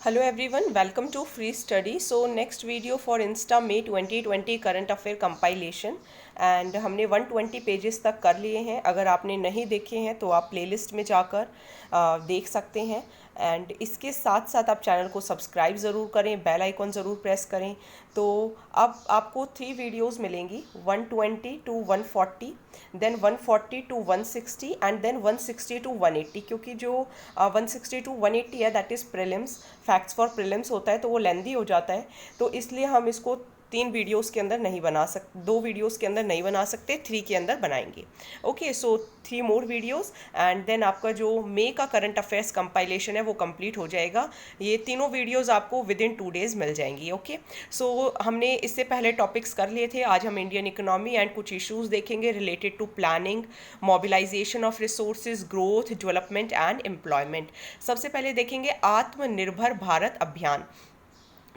Hello everyone, welcome to Free Study. So next video for Insta May 2020 Current Affair Compilation and हमने 120 pages तक कर लिए हैं. अगर आपने नहीं देखे हैं तो आप प्लेलिस्ट में जाकर देख सकते हैं. एंड इसके साथ साथ आप चैनल को सब्सक्राइब ज़रूर करें, बेल आइकॉन ज़रूर प्रेस करें. तो अब आपको 3 वीडियोस मिलेंगी, 120 to 140, then 140 to 160 and then 160 to 180. क्योंकि जो 160 टू 180 है that is prelims, facts for prelims होता है तो वो लेंदी हो जाता है. तो इसलिए हम इसको 3 वीडियोस के अंदर नहीं बना सकते, 2 वीडियोस के अंदर नहीं बना सकते, 3 के अंदर बनाएंगे. Okay, so 3 more videos and then आपका जो मे का करंट अफेयर्स कंपाइलेशन है वो कंप्लीट हो जाएगा. ये तीनों वीडियोस आपको विद इन 2 डेज़ मिल जाएंगी. ओके, सो हमने इससे पहले टॉपिक्स कर लिए थे. आज हम इंडियन इकोनॉमी एंड कुछ इश्यूज़ देखेंगे related to planning, mobilisation of resources, growth, development and employment. सबसे पहले देखेंगे आत्मनिर्भर भारत अभियान.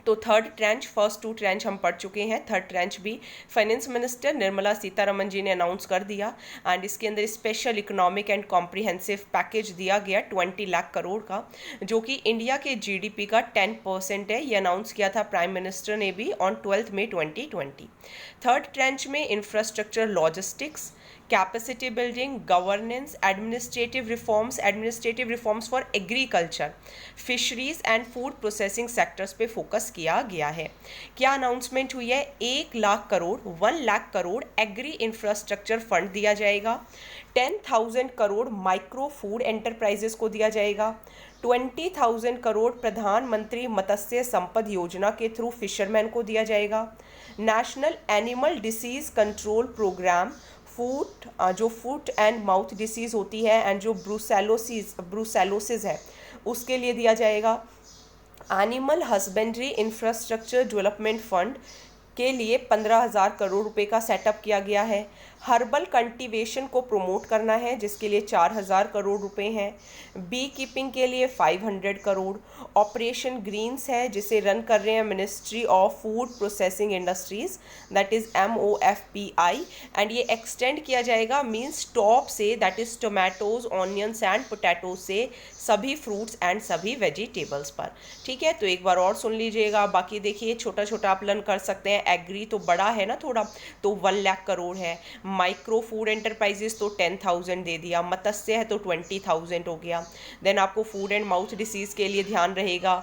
तो थर्ड ट्रेंच, फर्स्ट 2 ट्रेंच हम पढ़ चुके हैं. थर्ड ट्रेंच भी फाइनेंस मिनिस्टर निर्मला सीतारमन जी ने अनाउंस कर दिया एंड इसके अंदर special economic and comprehensive package दिया गया 20 लाख करोड़ का, जो कि इंडिया के जीडीपी का 10% है. ये अनाउंस किया था प्राइम मिनिस्टर ने भी ऑन 12 मई 2020. थर्ड ट्रेंच में infrastructure, logistics, capacity building, governance, administrative reforms for agriculture, fisheries and food processing sectors पे फोकस किया गया है. क्या अनाउंसमेंट हुई है? 1 lakh crore, 1 lakh crore agri infrastructure fund दिया जाएगा. 10,000 करोड़ माइक्रो फूड एंटरप्राइजेस को दिया जाएगा. 20,000 करोड़ प्रधानमंत्री मत्स्य संपद योजना के थ्रू फिशरमैन को दिया जाएगा. National animal disease control programme, जो फूट एंड माउथ डिसीज़ होती है एंड जो ब्रूसेलोसिस है उसके लिए दिया जाएगा. Animal husbandry infrastructure development fund के लिए 15,000 करोड़ रुपए का सेटअप किया गया है. हर्बल कल्टीवेशन को प्रमोट करना है जिसके लिए 4,000 करोड़ रुपए हैं. बी कीपिंग के लिए 500 करोड़. ऑपरेशन ग्रीन्स है जिसे रन कर रहे हैं ministry of food processing industries, that is MOFPI, and ये एक्सटेंड किया जाएगा मीन्स टॉप से, that is tomatoes, onions and potato से सभी फ्रूट्स एंड सभी वेजिटेबल्स पर. ठीक है, तो एक बार और सुन लीजिएगा. बाकी देखिए छोटा छोटा आप लर्न कर सकते हैं. एग्री तो बड़ा है ना थोड़ा, तो 1 लाख करोड़ है. माइक्रो फूड एंटरप्राइजेस तो 10,000 दे दिया. मत्स्य है तो 20,000 हो गया. देन आपको फूड एंड माउथ डिसीज़ के लिए ध्यान रहेगा.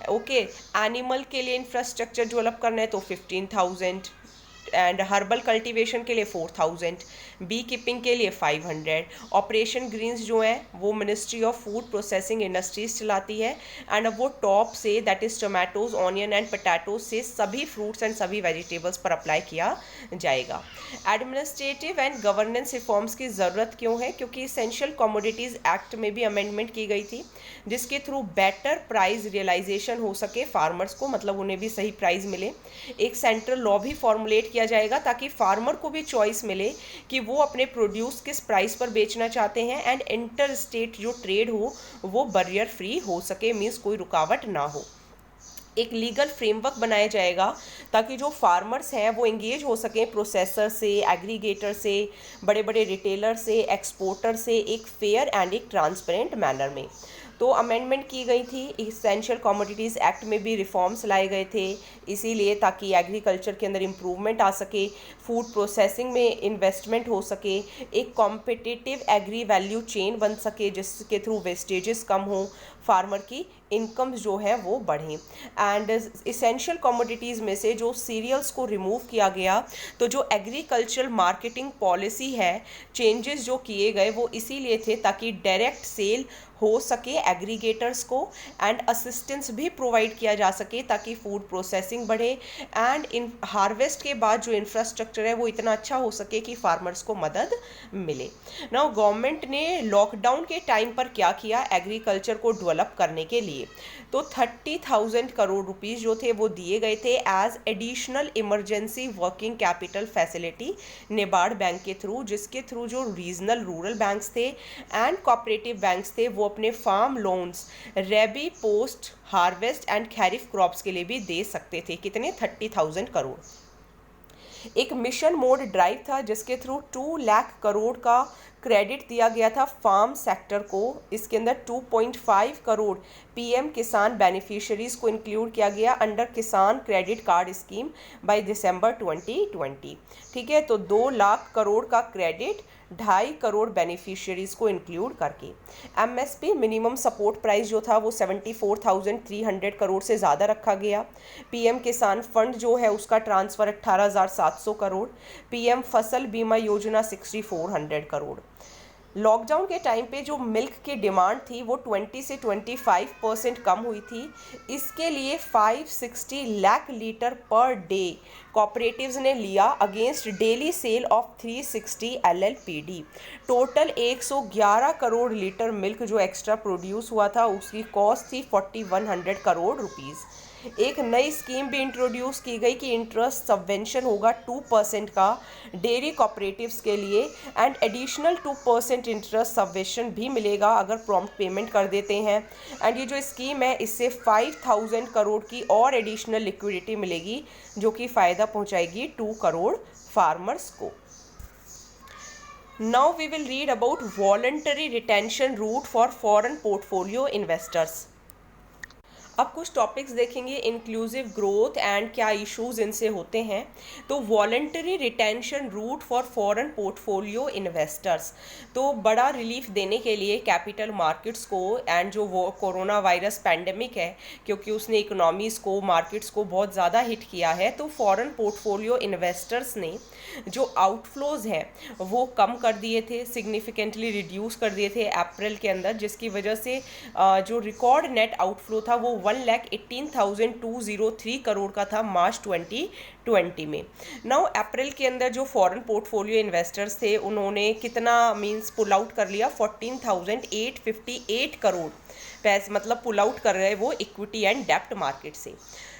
ओके, एनिमल के लिए इंफ्रास्ट्रक्चर डेवलप करना है तो 15,000 एंड हर्बल कल्टीवेशन के लिए 4,000, बी कीपिंग के लिए 500. ऑपरेशन ग्रीन्स जो है वो ministry of food processing industries चलाती है एंड अब वो टॉप से, that is tomatoes, onion and potato से सभी फ्रूट्स एंड सभी वेजिटेबल्स पर अप्लाई किया जाएगा. एडमिनिस्ट्रेटिव एंड गवर्नेंस रिफॉर्म्स की ज़रूरत क्यों है? क्योंकि इसेंशियल कमोडिटीज़ एक्ट में भी अमेंडमेंट की गई थी जिसके थ्रू बेटर प्राइस रियलाइजेशन हो सके फार्मर्स को, मतलब उन्हें भी सही प्राइस मिले. एक सेंट्रल लॉ भी फॉर्मुलेट किया जाएगा ताकि फार्मर को भी चॉइस मिले कि वो अपने प्रोड्यूस किस प्राइस पर बेचना चाहते हैं एंड इंटर स्टेट जो ट्रेड हो वो बैरियर फ्री हो सके, मीन्स कोई रुकावट ना हो. एक लीगल फ्रेमवर्क बनाया जाएगा ताकि जो फार्मर्स हैं वो इंगेज हो सकें प्रोसेसर से, एग्रीगेटर से, बड़े बड़े रिटेलर से, एक्सपोर्टर से एक फेयर एंड एक ट्रांसपेरेंट मैनर में. तो अमेंडमेंट की गई थी. इसेंशियल कमोडिटीज़ एक्ट में भी रिफॉर्म्स लाए गए थे इसीलिए ताकि एग्रीकल्चर के अंदर इम्प्रूवमेंट आ सके, फूड प्रोसेसिंग में इन्वेस्टमेंट हो सके, एक कॉम्पिटिटिव एग्री वैल्यू चेन बन सके जिसके थ्रू वेस्टेजेस कम हो, फार्मर की इनकम्स जो है वो बढ़ें. एंड इसेंशियल कमोडिटीज़ में से जो सीरियल्स को रिमूव किया गया, तो जो एग्रीकल्चरल मार्केटिंग पॉलिसी है, चेंजेस जो किए गए वो इसीलिए थे ताकि डायरेक्ट सेल हो सके एग्रीगेटर्स को एंड असिस्टेंस भी प्रोवाइड किया जा सके ताकि फूड प्रोसेसिंग बढ़े एंड इन हार्वेस्ट के बाद जो इंफ्रास्ट्रक्चर है वो इतना अच्छा हो सके कि फार्मर्स को मदद मिले. नाउ गवर्नमेंट ने लॉकडाउन के टाइम पर क्या किया एग्रीकल्चर को डेवलप करने के लिए? तो 30,000 करोड़ रुपीस जो थे वो दिए गए थे as additional emergency working capital facility NABARD bank के थ्रू, जिसके थ्रू जो रीजनल रूरल बैंक्स थे एंड कोऑपरेटिव बैंक्स थे वो अपने farm loans rabi, post harvest and kharif crops के लिए भी दे सकते थे. कितने? 30,000 करोड़. एक मिशन मोड ड्राइव था जिसके थ्रू 2 लाख करोड़ का क्रेडिट दिया गया था फार्म सेक्टर को। इसके अंदर 2.5 करोड़ पीएम किसान बेनिफिशियरीज को इंक्लूड किया गया अंडर किसान credit card scheme by December 2020। ठीक है, तो 2 लाख करोड़ का क्रेडिट 2.5 करोड़ बेनिफिशियरीज को इंक्लूड करके। एमएसपी मिनिमम सपोर्ट प्राइस जो था वो 74,300 करोड़ से ज़्यादा रखा गया। पीएम किसान फंड जो है उसका ट्रांसफ़र 18,700 करोड़। पीएम फसल बीमा योजना 6,400 करोड़। लॉकडाउन के टाइम पे जो मिल्क की डिमांड थी वो 20 से 25% कम हुई थी। इसके लिए 560 lakh litre per day cooperatives ने लिया against daily sale of 360 LLPD. Total 111 crore litre milk जो एक्स्ट्रा प्रोड्यूस हुआ था उसकी कॉस्ट थी 4100 करोड़ रुपीज़। एक नई स्कीम भी इंट्रोड्यूस की गई कि इंटरेस्ट सबवेंशन होगा 2% का डेयरी कॉपरेटिव्स के लिए एंड एडिशनल 2% इंटरेस्ट सबवेंशन भी मिलेगा अगर प्रॉम्प्ट पेमेंट कर देते हैं। एंड ये जो स्कीम है इससे 5,000 करोड़ की और एडिशनल लिक्विडिटी मिलेगी जो कि फ़ायदा पहुंचाएगी 2 करोड़ फार्मर्स को। Now we will read about voluntary retention route for foreign portfolio investors. अब कुछ टॉपिक्स देखेंगे इंक्लूसिव ग्रोथ एंड क्या इश्यूज इनसे होते हैं। तो voluntary retention route for foreign portfolio investors, तो बड़ा रिलीफ देने के लिए कैपिटल मार्केट्स को एंड जो वो कोरोना वायरस पैंडेमिक है क्योंकि उसने इकोनॉमीज़ को मार्केट्स को बहुत ज़्यादा हिट किया है, तो फॉरेन पोर्टफोलियो इन्वेस्टर्स ने जो आउटफ्लोज हैं वो कम कर दिए थे, सिग्निफिकेंटली रिड्यूस कर दिए थे अप्रैल के अंदर, जिसकी वजह से जो रिकॉर्ड नेट आउटफ्लो था वो 1,18,203 करोड़ का था मार्च 2020 में। नाउ अप्रैल के अंदर जो फॉरेन पोर्टफोलियो इन्वेस्टर्स थे उन्होंने कितना मींस पुल आउट कर लिया 14,858 करोड़ पैसे, मतलब पुल आउट कर रहे हैं वो इक्विटी एंड डेप्ट मार्केट से।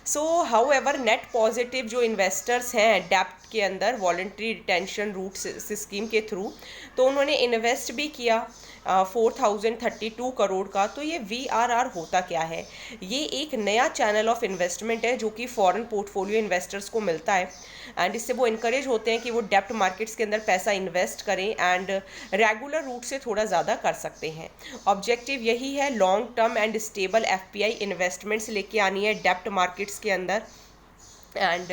So how ever net positive जो इन्वेस्टर्स हैं डेप्ट के अंदर वॉलंटरी रिटेंशन रूट स्कीम के थ्रू, तो उन्होंने इन्वेस्ट भी किया 4,032 करोड़ का। तो ये VRR होता क्या है? ये एक नया चैनल ऑफ इन्वेस्टमेंट है जो कि फॉरेन पोर्टफोलियो इन्वेस्टर्स को मिलता है एंड इससे वो इनकरेज होते हैं कि वो डेप्ट मार्केट्स के अंदर पैसा इन्वेस्ट करें एंड रेगुलर रूट से थोड़ा ज़्यादा कर सकते हैं। ऑब्जेक्टिव यही है long term and stable FPI investments लेके आनी है डेप्ट मार्केट्स के अंदर एंड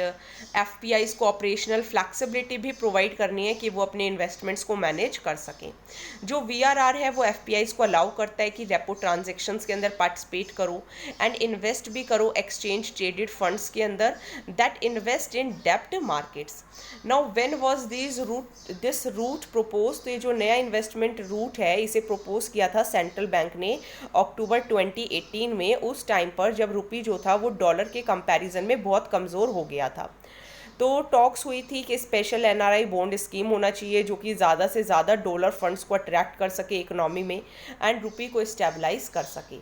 FPIs को ऑपरेशनल फ्लैक्सिबिलिटी भी प्रोवाइड करनी है कि वो अपने इन्वेस्टमेंट्स को मैनेज कर सकें। जो VRR है वो FPIs को अलाउ करता है कि रेपो ट्रांजेक्शन्स के अंदर पार्टिसिपेट करो एंड इन्वेस्ट भी करो एक्सचेंज ट्रेडेड फंड्स के अंदर दैट इन्वेस्ट इन डेप्ट markets. Now when was this route propose, तो ये जो नया इन्वेस्टमेंट रूट है इसे प्रपोज किया था सेंट्रल बैंक ने अक्टूबर 2018 में, उस टाइम पर जब रुपी जो था वो डॉलर के कंपैरिजन में बहुत कमज़ोर हो गया था। तो टॉक्स हुई थी कि स्पेशल NRI बॉन्ड स्कीम होना चाहिए जो कि ज़्यादा से ज़्यादा डॉलर फंड्स को अट्रैक्ट कर सके इकोनॉमी में एंड रुपी को स्टेबलाइज कर सके।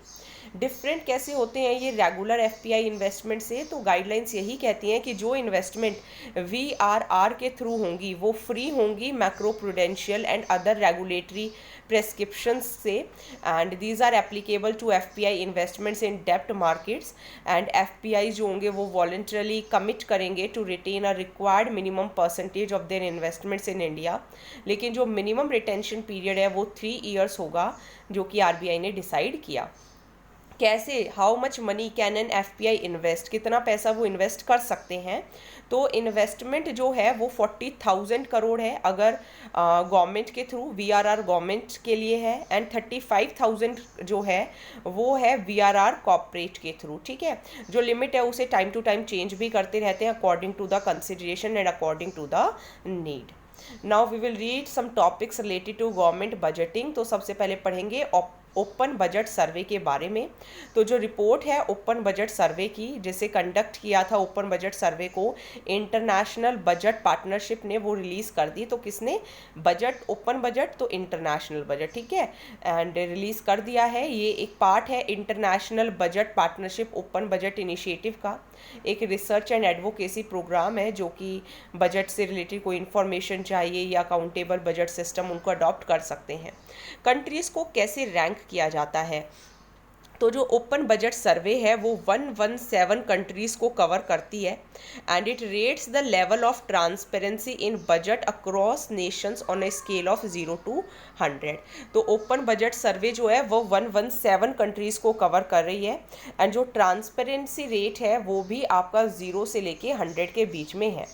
डिफरेंट कैसे होते हैं ये रेगुलर FPI इन्वेस्टमेंट से? तो गाइडलाइंस यही कहती हैं कि जो इन्वेस्टमेंट VRR के थ्रू होंगी वो फ्री होंगी macro prudential and other regulatory prescriptions से and these are applicable to FPI investments in डेप्ट मार्केट्स एंड FPI जो होंगे वो वॉलंटरली कमिट करेंगे to retain a required minimum percentage of their investments in India. लेकिन जो minimum retention period है वो 3 ईयर्स होगा जो कि RBI ने डिसाइड किया। कैसे, how much money can an FPI invest, कितना पैसा वो इन्वेस्ट कर सकते हैं? तो इन्वेस्टमेंट जो है वो 40,000 करोड़ है अगर गवर्नमेंट के थ्रू, VRR गवर्नमेंट के लिए है एंड 35,000 जो है वो है VRR कॉर्पोरेट के थ्रू। ठीक है, जो लिमिट है उसे टाइम टू टाइम चेंज भी करते रहते हैं according to the consideration and according to the need. Now we will read some topics related to government budgeting. तो सबसे पहले पढ़ेंगे ओपन बजट सर्वे के बारे में। तो जो रिपोर्ट है ओपन बजट सर्वे की, जिसे कंडक्ट किया था ओपन बजट सर्वे को इंटरनेशनल बजट पार्टनरशिप ने, वो रिलीज़ कर दी। तो किसने? बजट, ओपन बजट तो इंटरनेशनल बजट, ठीक है, एंड रिलीज़ कर दिया है। ये एक पार्ट है international budget partnership open budget initiative का, एक रिसर्च एंड एडवोकेसी प्रोग्राम है जो कि बजट से रिलेटेड कोई इन्फॉर्मेशन चाहिए या अकाउंटेबल बजट सिस्टम उनको अडॉप्ट कर सकते हैं। कंट्रीज़ को कैसे रैंक किया जाता है? तो जो ओपन बजट सर्वे है वो 117 कंट्रीज़ को कवर करती है and it rates the level of transparency in budget across Nations on a scale of 0 to 100। तो ओपन बजट सर्वे जो है वो 117 कंट्रीज़ को कवर कर रही है एंड जो ट्रांसपेरेंसी रेट है वो भी आपका 0 से लेके 100 के बीच में है।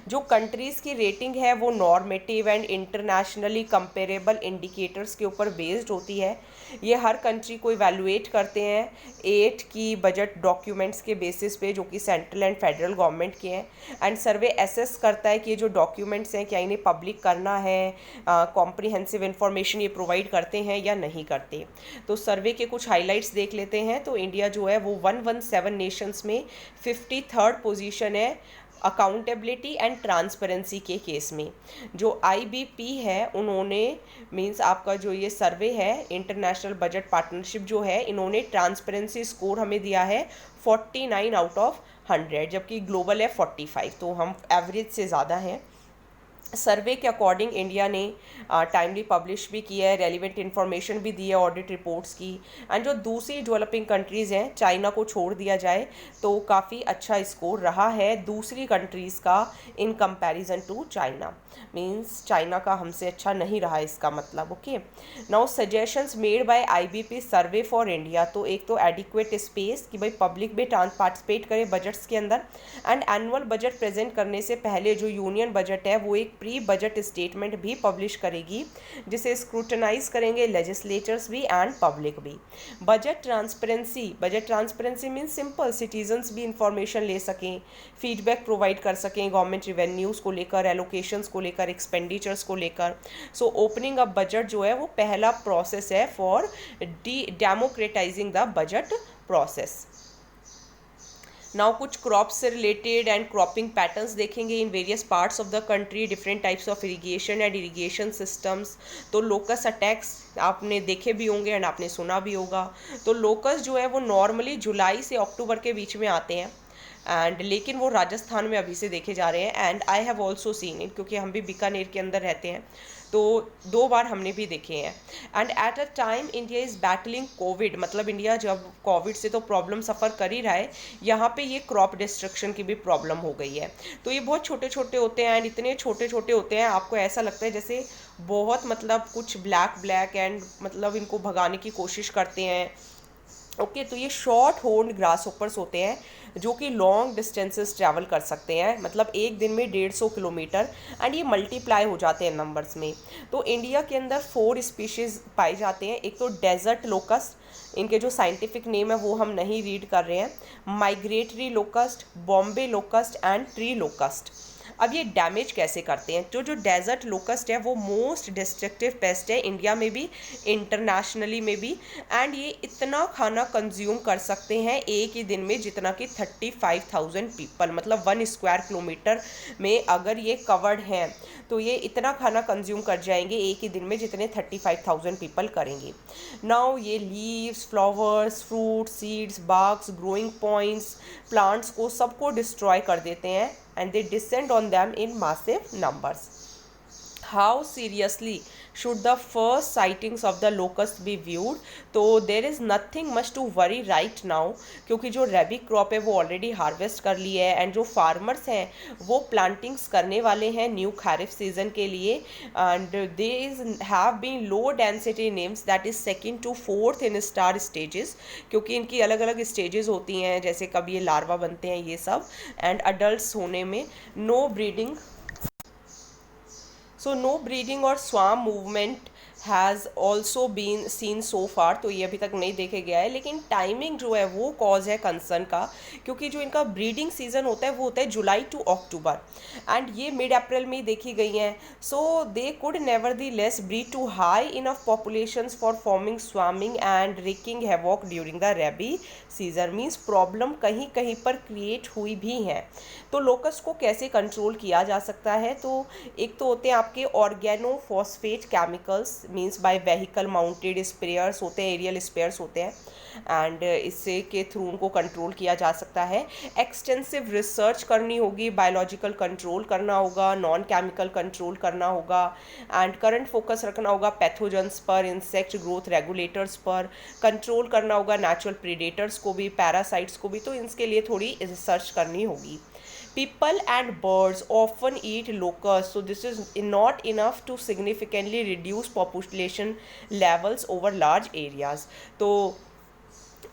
जो कंट्रीज़ की रेटिंग है वो normative and internationally comparable indicators के ऊपर बेस्ड होती है। ये हर कंट्री को इवैल्यूएट करते हैं 8 की बजट डॉक्यूमेंट्स के बेसिस पे जो कि सेंट्रल एंड फेडरल गवर्नमेंट के हैं एंड सर्वे एसेस करता है कि ये जो डॉक्यूमेंट्स हैं क्या इन्हें पब्लिक करना है, कॉम्प्रिहेंसिव इन्फॉर्मेशन ये प्रोवाइड करते हैं या नहीं करते। तो सर्वे के कुछ हाइलाइट्स देख लेते हैं। तो इंडिया जो है वो 117 नेशंस में 53rd पोजीशन है अकाउंटेबिलिटी एंड ट्रांसपेरेंसी के केस में। जो IBP है उन्होंने मींस आपका जो ये सर्वे है इंटरनेशनल बजट पार्टनरशिप जो है इन्होंने ट्रांसपेरेंसी स्कोर हमें दिया है 49 आउट ऑफ 100, जबकि ग्लोबल है 45, तो हम एवरेज से ज़्यादा हैं। सर्वे के अकॉर्डिंग इंडिया ने टाइमली पब्लिश भी किया है, रेलिवेंट इन्फॉर्मेशन भी दी है ऑडिट रिपोर्ट्स की एंड जो दूसरी डेवलपिंग कंट्रीज़ हैं चाइना को छोड़ दिया जाए तो काफ़ी अच्छा स्कोर रहा है दूसरी कंट्रीज़ का in comparison to China. Means China का हमसे अच्छा नहीं रहा इसका मतलब। Okay, now suggestions made by IBP survey for India. तो एक तो एडिक्वेट स्पेस कि भाई पब्लिक भी पार्टिसिपेट करे बजट्स के अंदर एंड एनुअल बजट प्रेजेंट करने से पहले जो यूनियन बजट है वो एक प्री बजट स्टेटमेंट भी पब्लिश करेगी जिसे स्क्रूटनाइज करेंगे लेजिस्लेटर्स भी एंड पब्लिक भी। Budget transparency means simple, citizens भी इंफॉर्मेशन ले सकें, फीडबैक प्रोवाइड कर सकें गवर्नमेंट रिवेन्यूज़ को लेकर, एलोकेशंस को लेकर, एक्सपेंडिचर्स को लेकर। सो ओपनिंग अप बजट जो है वो पहला प्रोसेस है for democratising the budget process. Now कुछ क्रॉप से रिलेटेड एंड क्रॉपिंग पैटर्न्स देखेंगे in various parts of the country, different types of irrigation and irrigation systems. तो लोकस अटैक्स आपने देखे भी होंगे एंड आपने सुना भी होगा। तो लोकस जो है वो नॉर्मली जुलाई से अक्टूबर के बीच में आते हैं एंड लेकिन वो राजस्थान में अभी से देखे जा रहे हैं and I have also seen it, क्योंकि हम भी बीकानेर के अंदर रहते हैं तो 2 बार हमने भी देखे हैं। And at a time India is battling covid, मतलब इंडिया जब कोविड से तो प्रॉब्लम सफ़र कर ही रहा है, यहाँ पे ये क्रॉप डिस्ट्रक्शन की भी प्रॉब्लम हो गई है। तो ये बहुत छोटे छोटे होते हैं एंड इतने छोटे छोटे होते हैं आपको ऐसा लगता है जैसे बहुत मतलब कुछ ब्लैक एंड मतलब इनको भगाने की कोशिश करते हैं। ओके, तो ये शॉर्ट हॉर्न ग्रास होपर्स होते हैं जो कि लॉन्ग डिस्टेंसेस ट्रैवल कर सकते हैं, मतलब एक दिन में 150 किलोमीटर एंड ये मल्टीप्लाई हो जाते हैं नंबर्स में। तो इंडिया के अंदर 4 स्पीशीज़ पाए जाते हैं। एक तो डेजर्ट लोकस्ट, इनके जो साइंटिफिक नेम है वो हम नहीं रीड कर रहे हैं, migratory locust, Bombay locust and tree locust. अब ये डैमेज कैसे करते हैं? तो जो डेजर्ट लोकस्ट है वो मोस्ट डिस्ट्रक्टिव पेस्ट है इंडिया में भी, इंटरनेशनली में भी, एंड ये इतना खाना कंज्यूम कर सकते हैं एक ही दिन में जितना कि 35,000 पीपल, मतलब 1 स्क्वायर किलोमीटर में अगर ये कवर्ड हैं तो ये इतना खाना कंज्यूम कर जाएंगे एक ही दिन में जितने 35,000 पीपल करेंगे। नाउ ये leaves, flowers, fruit, seeds, buds, growing points, plants को सबको डिस्ट्रॉय कर देते हैं and they descend on them in massive numbers. How seriously should the first sightings of the locust be viewed? तो there is nothing much to worry right now, क्योंकि जो रबी crop है वो ऑलरेडी हार्वेस्ट कर ली है एंड जो farmers हैं वो प्लांटिंग्स करने वाले हैं न्यू खरीफ सीजन के लिए and there have been low density names that is 2nd to 4th in star stages, क्योंकि इनकी अलग अलग स्टेजेस होती हैं, जैसे कब ये लार्वा बनते हैं ये सब एंड अडल्ट होने में no breeding. So no breeding और swarm movement has also been seen so far, तो ये अभी तक नहीं देखे गया है, लेकिन टाइमिंग जो है वो कॉज है कंसर्न का, क्योंकि जो इनका ब्रीडिंग सीजन होता है वो होता है जुलाई टू अक्टूबर एंड ये मिड अप्रैल में ही देखी गई हैं। So they could nevertheless breed to high enough populations for forming swarming and wreaking havoc during the rabi season. Means problem कहीं कहीं पर क्रिएट हुई भी हैं। तो लोकस को कैसे कंट्रोल किया जा सकता है? तो एक तो होते हैं आपके organophosphate chemicals, means by vehicle mounted sprayers होते हैं, एरियल स्प्रेयर्स होते हैं, एंड इससे के थ्रू उनको कंट्रोल किया जा सकता है। एक्सटेंसिव रिसर्च करनी होगी, बायोलॉजिकल कंट्रोल करना होगा, नॉन केमिकल कंट्रोल करना होगा, एंड करंट फोकस रखना होगा पैथोजेंस पर, इंसेक्ट ग्रोथ रेगुलेटर्स पर, कंट्रोल करना होगा नेचुरल प्रीडेटर्स को भी, पैरासाइट्स को भी, तो इसके लिए थोड़ी रिसर्च करनी होगी। People and birds often eat locusts, so this is not enough to significantly reduce population levels over large areas. तो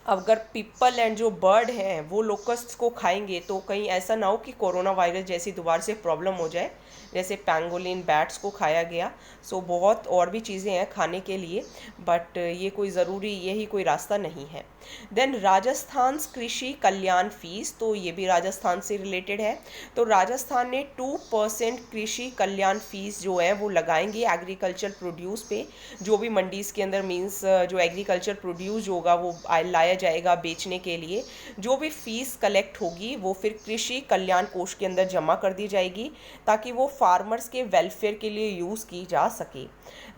अगर पीपल एंड जो बर्ड हैं वो लोकस्ट्स को खाएंगे तो कहीं ऐसा ना हो कि कोरोना वायरस जैसी दोबारा से प्रॉब्लम हो जाए, जैसे पैंगोलिन बैट्स को खाया गया। सो बहुत और भी चीज़ें हैं खाने के लिए, बट ये कोई ज़रूरी, यही कोई रास्ता नहीं है। देन राजस्थान कृषि कल्याण फीस, तो ये भी राजस्थान से रिलेटेड है। तो राजस्थान ने 2% कृषि कल्याण फीस जो है वो लगाएंगे एग्रीकल्चर प्रोड्यूस पे, जो भी मंडीज़ के अंदर मीन्स जो एग्रीकल्चर प्रोड्यूस होगा वो लाया जाएगा बेचने के लिए। जो भी फीस कलेक्ट होगी वो फिर कृषि कल्याण कोष के अंदर जमा कर दी जाएगी ताकि वो फार्मर्स के वेलफेयर के लिए यूज़ की जा सके।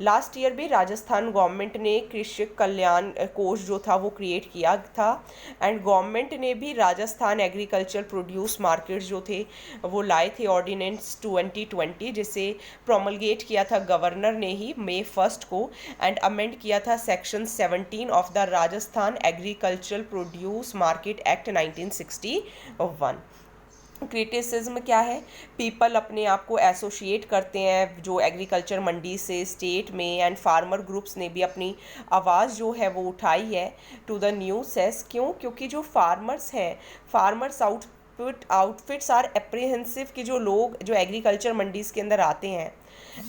लास्ट ईयर भी राजस्थान गवर्नमेंट ने कृषि कल्याण कोष जो था वो क्रिएट किया था, एंड गवर्नमेंट ने भी राजस्थान एग्रीकल्चर प्रोड्यूस मार्केट जो थे वो लाए थे ऑर्डिनेंस 2020, जिसे प्रोमलगेट किया था गवर्नर ने ही May 1 को, एंड अमेंड किया था section 17 of the Rajasthan agriculture produce market act 1961। Criticism क्या है? पीपल अपने आप को एसोसिएट करते हैं जो एग्रीकल्चर मंडी से स्टेट में, एंड फार्मर ग्रुप्स ने भी अपनी आवाज़ जो है वो उठाई है टू द न्यू सेस। क्यों? क्योंकि जो फार्मर्स हैं, फार्मर्स आउटफिट्स आर एप्रीहेंसिव कि जो लोग जो एग्रीकल्चर मंडीज़ के अंदर आते हैं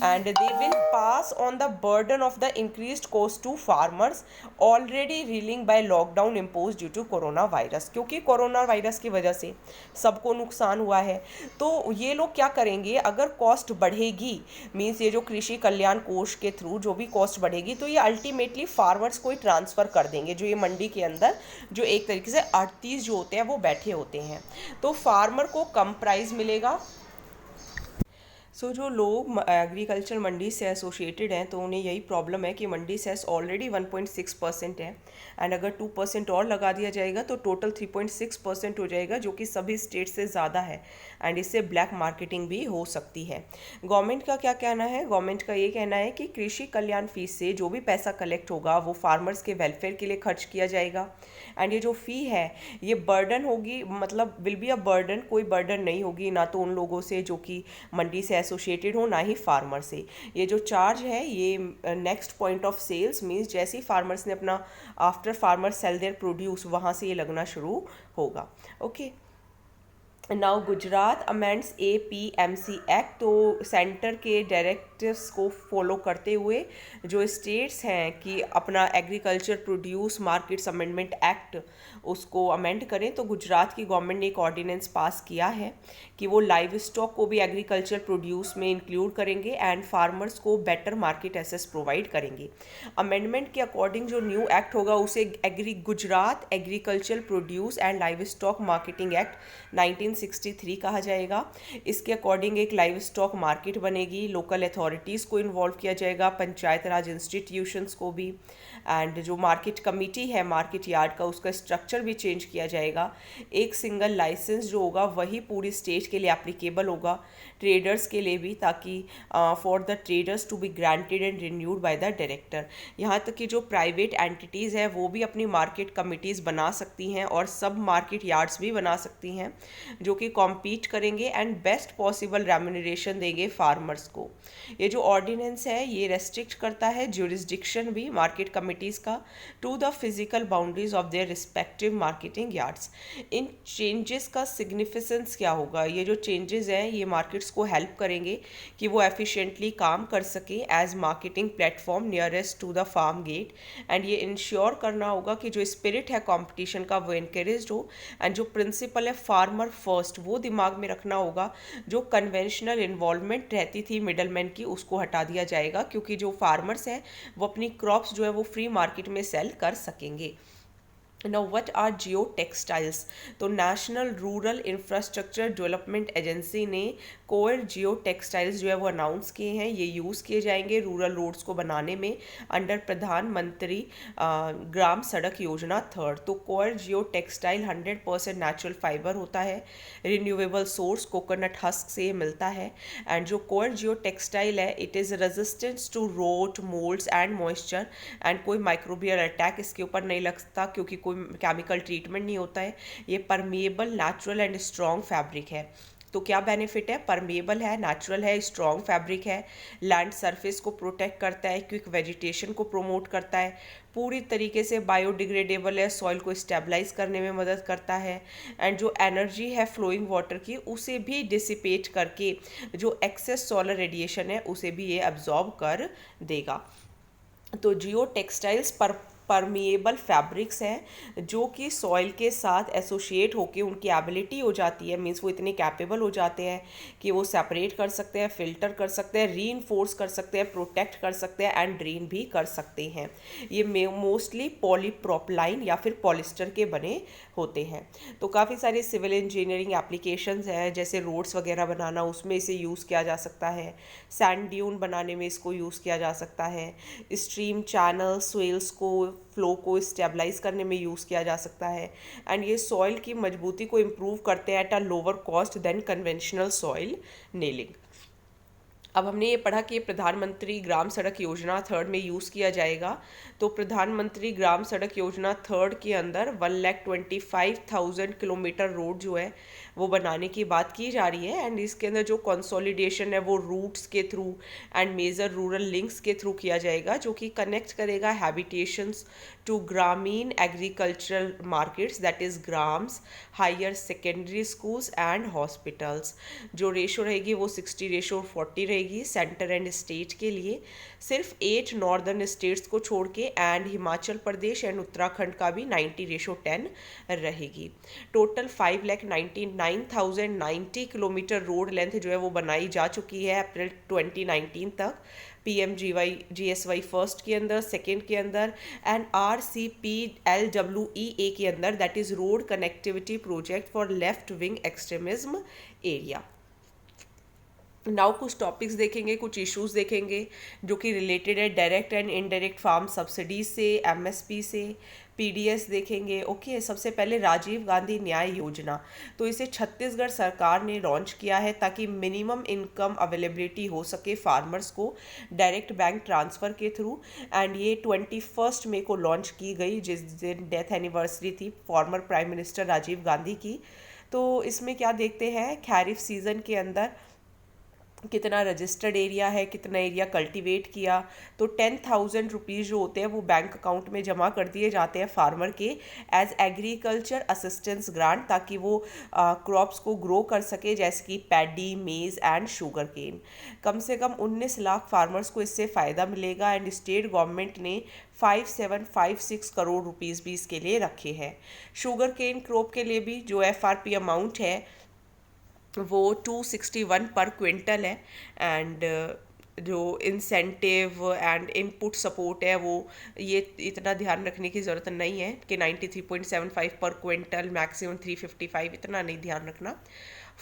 and they will pass on the burden of the increased cost to farmers already reeling by lockdown imposed due to coronavirus। क्योंकि कोरोना वायरस की वजह से सबको नुकसान हुआ है, तो ये लोग क्या करेंगे, अगर कॉस्ट बढ़ेगी, मीन्स ये जो कृषि कल्याण कोष के थ्रू जो भी कॉस्ट बढ़ेगी तो ये अल्टीमेटली फार्मर्स को ही ट्रांसफ़र कर देंगे, जो ये मंडी के अंदर जो एक तरीके से आड़तीस जो होते हैं वो बैठे होते हैं, तो फार्मर को कम प्राइस मिलेगा। जो लोग एग्रीकल्चर मंडी से एसोसिएटेड हैं तो उन्हें यही प्रॉब्लम है कि मंडी सेस ऑलरेडी 1.6% है, एंड अगर 2% और लगा दिया जाएगा तो टोटल 3.6% हो जाएगा, जो कि सभी स्टेट से ज़्यादा है, एंड इससे ब्लैक मार्केटिंग भी हो सकती है। गवर्नमेंट का क्या कहना है? गवर्नमेंट का ये कहना है कि कृषि कल्याण फीस से जो भी पैसा कलेक्ट होगा वो फार्मर्स के वेलफेयर के लिए खर्च किया जाएगा, एंड ये जो फ़ी है ये बर्डन होगी, मतलब विल बी अ बर्डन, कोई बर्डन नहीं होगी ना तो उन लोगों से जो कि मंडी से एसोसिएटेड हो, ना ही फार्मर से। ये जो चार्ज है ये next point of sales means जैसे ही फार्मर्स ने अपना after farmer sell their produce वहाँ से ये लगना शुरू होगा। Okay, now Gujarat amends APMC act, तो सेंटर के डायरेक्टिव्स को फॉलो करते हुए जो स्टेट्स हैं कि अपना agriculture produce markets amendment act उसको अमेंड करें, तो गुजरात की गवर्नमेंट ने एक ऑर्डिनेंस पास किया है कि वो लाइव स्टॉक को भी एग्रीकल्चर प्रोड्यूस में इंक्लूड करेंगे एंड फार्मर्स को बेटर मार्केट एक्सेस प्रोवाइड करेंगे। अमेंडमेंट के अकॉर्डिंग जो न्यू एक्ट होगा उसे Gujarat agriculture produce and live stock marketing act 1963 कहा जाएगा। इसके अकॉर्डिंग एक लाइव स्टॉक मार्केट बनेगी, लोकल अथॉरिटीज़ को इन्वॉल्व किया जाएगा, पंचायत राज इंस्टीट्यूशंस को भी, एंड जो मार्केट कमेटी है मार्केट यार्ड का उसका स्ट्रक्चर भी चेंज किया जाएगा। एक सिंगल लाइसेंस जो होगा वही पूरी स्टेट के लिए एप्लीकेबल होगा, ट्रेडर्स के लिए भी, ताकि for the traders to be granted and renewed by the director. यहाँ तक कि जो प्राइवेट एंटिटीज़ है वो भी अपनी मार्केट कमिटीज़ बना सकती हैं और सब मार्केट यार्ड्स भी बना सकती हैं जो कि कॉम्पीट करेंगे एंड बेस्ट पॉसिबल रेम्यूनरेशन देंगे फार्मर्स को। ये जो ऑर्डिनेंस है ये रेस्ट्रिक्ट करता है ज्यूरिसडिक्शन भी मार्केट कमिटीज़ का to the physical boundaries of their respective marketing yards. इन चेंजेस का सिग्निफिकेंस क्या होगा? ये जो चेंजेस हैं ये मार्केट्स को हेल्प करेंगे कि वो एफिशिएंटली काम कर सके as marketing platform nearest to the farm gate, and ये इंश्योर करना होगा कि जो स्पिरिट है कंपटीशन का वो इनकरेज हो, एंड जो प्रिंसिपल है फार्मर फर्स्ट वो दिमाग में रखना होगा। जो कन्वेंशनल इन्वॉल्वमेंट रहती थी मिडलमैन की उसको हटा दिया जाएगा, क्योंकि जो फार्मर्स हैं वो अपनी क्रॉप्स जो है वो फ्री मार्केट में सेल कर सकेंगे। Now what are geo textiles? तो National Rural Infrastructure Development Agency ने कोर जियो टेक्सटाइल्स जो है वो अनाउंस किए हैं। ये यूज़ किए जाएंगे रूरल रोड्स को बनाने में अंडर प्रधानमंत्री ग्राम सड़क योजना थर्ड। तो core geo textile 100% natural fibre होता है, रिन्यूएबल सोर्स कोकोनट हस्क से ये मिलता है। एंड जो कोर जियो टेक्सटाइल है it is resistance to rot moulds and moisture, and कोई माइक्रोबियल अटैक इसके ऊपर नहीं लगता क्योंकि कोई केमिकल ट्रीटमेंट नहीं होता है। ये permeable, natural and strong fabric है। तो क्या बेनिफिट है? परमेएबल है, नेचुरल है, स्ट्रॉन्ग फैब्रिक है, लैंड सरफेस को प्रोटेक्ट करता है, क्विक वेजिटेशन को प्रमोट करता है, पूरी तरीके से बायोडिग्रेडेबल है, सॉइल को स्टेबलाइज करने में मदद करता है, एंड जो एनर्जी है फ्लोइंग वाटर की उसे भी डिसिपेट करके जो एक्सेस सोलर रेडिएशन है उसे भी ये अब्जॉर्ब कर देगा। तो जियो टेक्सटाइल्स परमिएबल फैब्रिक्स हैं जो कि सॉइल के साथ एसोसिएट होके उनकी एबिलिटी हो जाती है, मीन्स वो इतने कैपेबल हो जाते हैं कि वो सेपरेट कर सकते हैं, फिल्टर कर सकते हैं, रीइंफोर्स कर सकते हैं, प्रोटेक्ट कर सकते हैं एंड ड्रेन भी कर सकते हैं। ये मोस्टली पॉलीप्रोपलाइन या फिर पॉलिस्टर के बने होते हैं। तो काफ़ी सारे सिविल इंजीनियरिंग एप्लीकेशंस हैं, जैसे रोड्स वगैरह बनाना उसमें इसे यूज़ किया जा सकता है, सैंड ड्यून बनाने में इसको यूज़ किया जा सकता है, स्ट्रीम चैनल स्वेल्स को फ्लो को स्टेबलाइज करने में यूज़ किया जा सकता है, एंड ये सॉइल की मजबूती को इम्प्रूव करते हैं at a lower cost than conventional soil nailing. अब हमने ये पढ़ा कि प्रधानमंत्री ग्राम सड़क योजना थर्ड में यूज़ किया जाएगा। तो प्रधानमंत्री ग्राम सड़क योजना थर्ड के अंदर 1,25,000 किलोमीटर रोड जो है वो बनाने की बात की जा रही है, एंड इसके अंदर जो कंसोलिडेशन है वो रूट्स के through and major rural links के थ्रू किया जाएगा, जो कि कनेक्ट करेगा हैबिटेशंस टू ग्रामीण agricultural markets that is GrAMs, higher secondary schools and hospitals. जो रेशो रहेगी वो 60:40 रहेगी सेंटर एंड स्टेट के लिए, सिर्फ 8 नॉर्दर्न स्टेट्स को छोड़ के, एंड हिमाचल प्रदेश एंड उत्तराखंड का भी 90:10 रहेगी। टोटल 5,99,090 किलोमीटर रोड लेंथ जो है वो बनाई जा चुकी है अप्रैल 2019 तक, PMGSY फर्स्ट के अंदर, सेकेंड के अंदर एंड RCPLWEA के अंदर, that is road connectivity project for left wing extremism area. Now कुछ टॉपिक्स देखेंगे, कुछ इश्यूज देखेंगे जो कि रिलेटेड है direct and indirect farm subsidy से, MSP से, PDS देखेंगे। ओके, सबसे पहले राजीव गांधी न्याय योजना। तो इसे छत्तीसगढ़ सरकार ने लॉन्च किया है ताकि मिनिमम इनकम अवेलेबिलिटी हो सके फार्मर्स को डायरेक्ट बैंक ट्रांसफ़र के थ्रू, एंड ये 21 मई को लॉन्च की गई जिस दिन डेथ एनिवर्सरी थी former prime minister Rajiv Gandhi की। तो इसमें क्या देखते हैं, खैरिफ सीज़न के अंदर कितना रजिस्टर्ड एरिया है, कितना एरिया कल्टीवेट किया, तो 10,000 रुपीज़ जो होते हैं वो बैंक अकाउंट में जमा कर दिए जाते हैं फार्मर के एज एग्रीकल्चर असिस्टेंस ग्रांट, ताकि वो क्रॉप्स को ग्रो कर सके जैसे कि पैडी, मेज़ एंड शुगर केन। कम से कम 19 लाख फार्मर्स को इससे फ़ायदा मिलेगा, एंड स्टेट गवर्नमेंट ने 5756 करोड़ रुपीज़ भी इसके लिए रखे हैं। शुगर केन क्रॉप के लिए भी जो FRP अमाउंट है वो 261 पर क्विंटल है, एंड जो इंसेंटिव एंड इनपुट सपोर्ट है वो ये इतना ध्यान रखने की ज़रूरत नहीं है कि 93.75 पर क्विंटल, मैक्सिमम 355, इतना नहीं ध्यान रखना।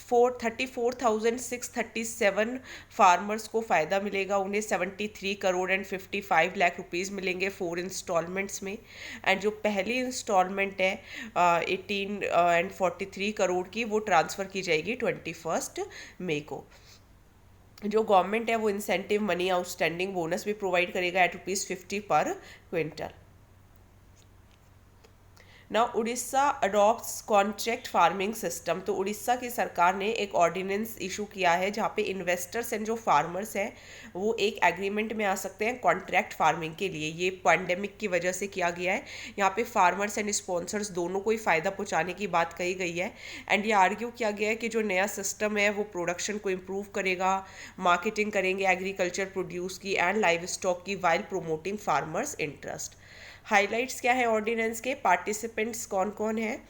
34,637 फार्मर्स को फ़ायदा मिलेगा, उन्हें 73 करोड़ एंड 55 लाख रुपीज़ मिलेंगे 4 इंस्टॉलमेंट्स में, एंड जो पहली इंस्टॉलमेंट है 18 एंड 43 करोड़ की वो ट्रांसफ़र की जाएगी 21 मई को। जो गवर्नमेंट है वो इंसेंटिव मनी आउटस्टैंडिंग बोनस भी प्रोवाइड करेगा एट ₹50 पर क्विंटल। ना Orissa adopts contract farming system. तो उड़ीसा की सरकार ने एक ऑर्डिनेंस इशू किया है जहाँ पे इन्वेस्टर्स एंड जो फार्मर्स हैं वो एक एग्रीमेंट में आ सकते हैं कॉन्ट्रैक्ट फार्मिंग के लिए। ये पैंडेमिक की वजह से किया गया है। यहाँ पे फार्मर्स एंड स्पॉन्सर्स दोनों को ही फ़ायदा पहुँचाने की बात कही गई है, एंड ये आर्ग्यू किया गया है कि जो नया सिस्टम है वो प्रोडक्शन को इम्प्रूव करेगा, मार्केटिंग करेंगे एग्रीकल्चर प्रोड्यूस की एंड लाइव स्टॉक की, while promoting farmers interest. Highlights क्या है ऑर्डिनेंस के, पार्टिसिपेंट्स कौन कौन है,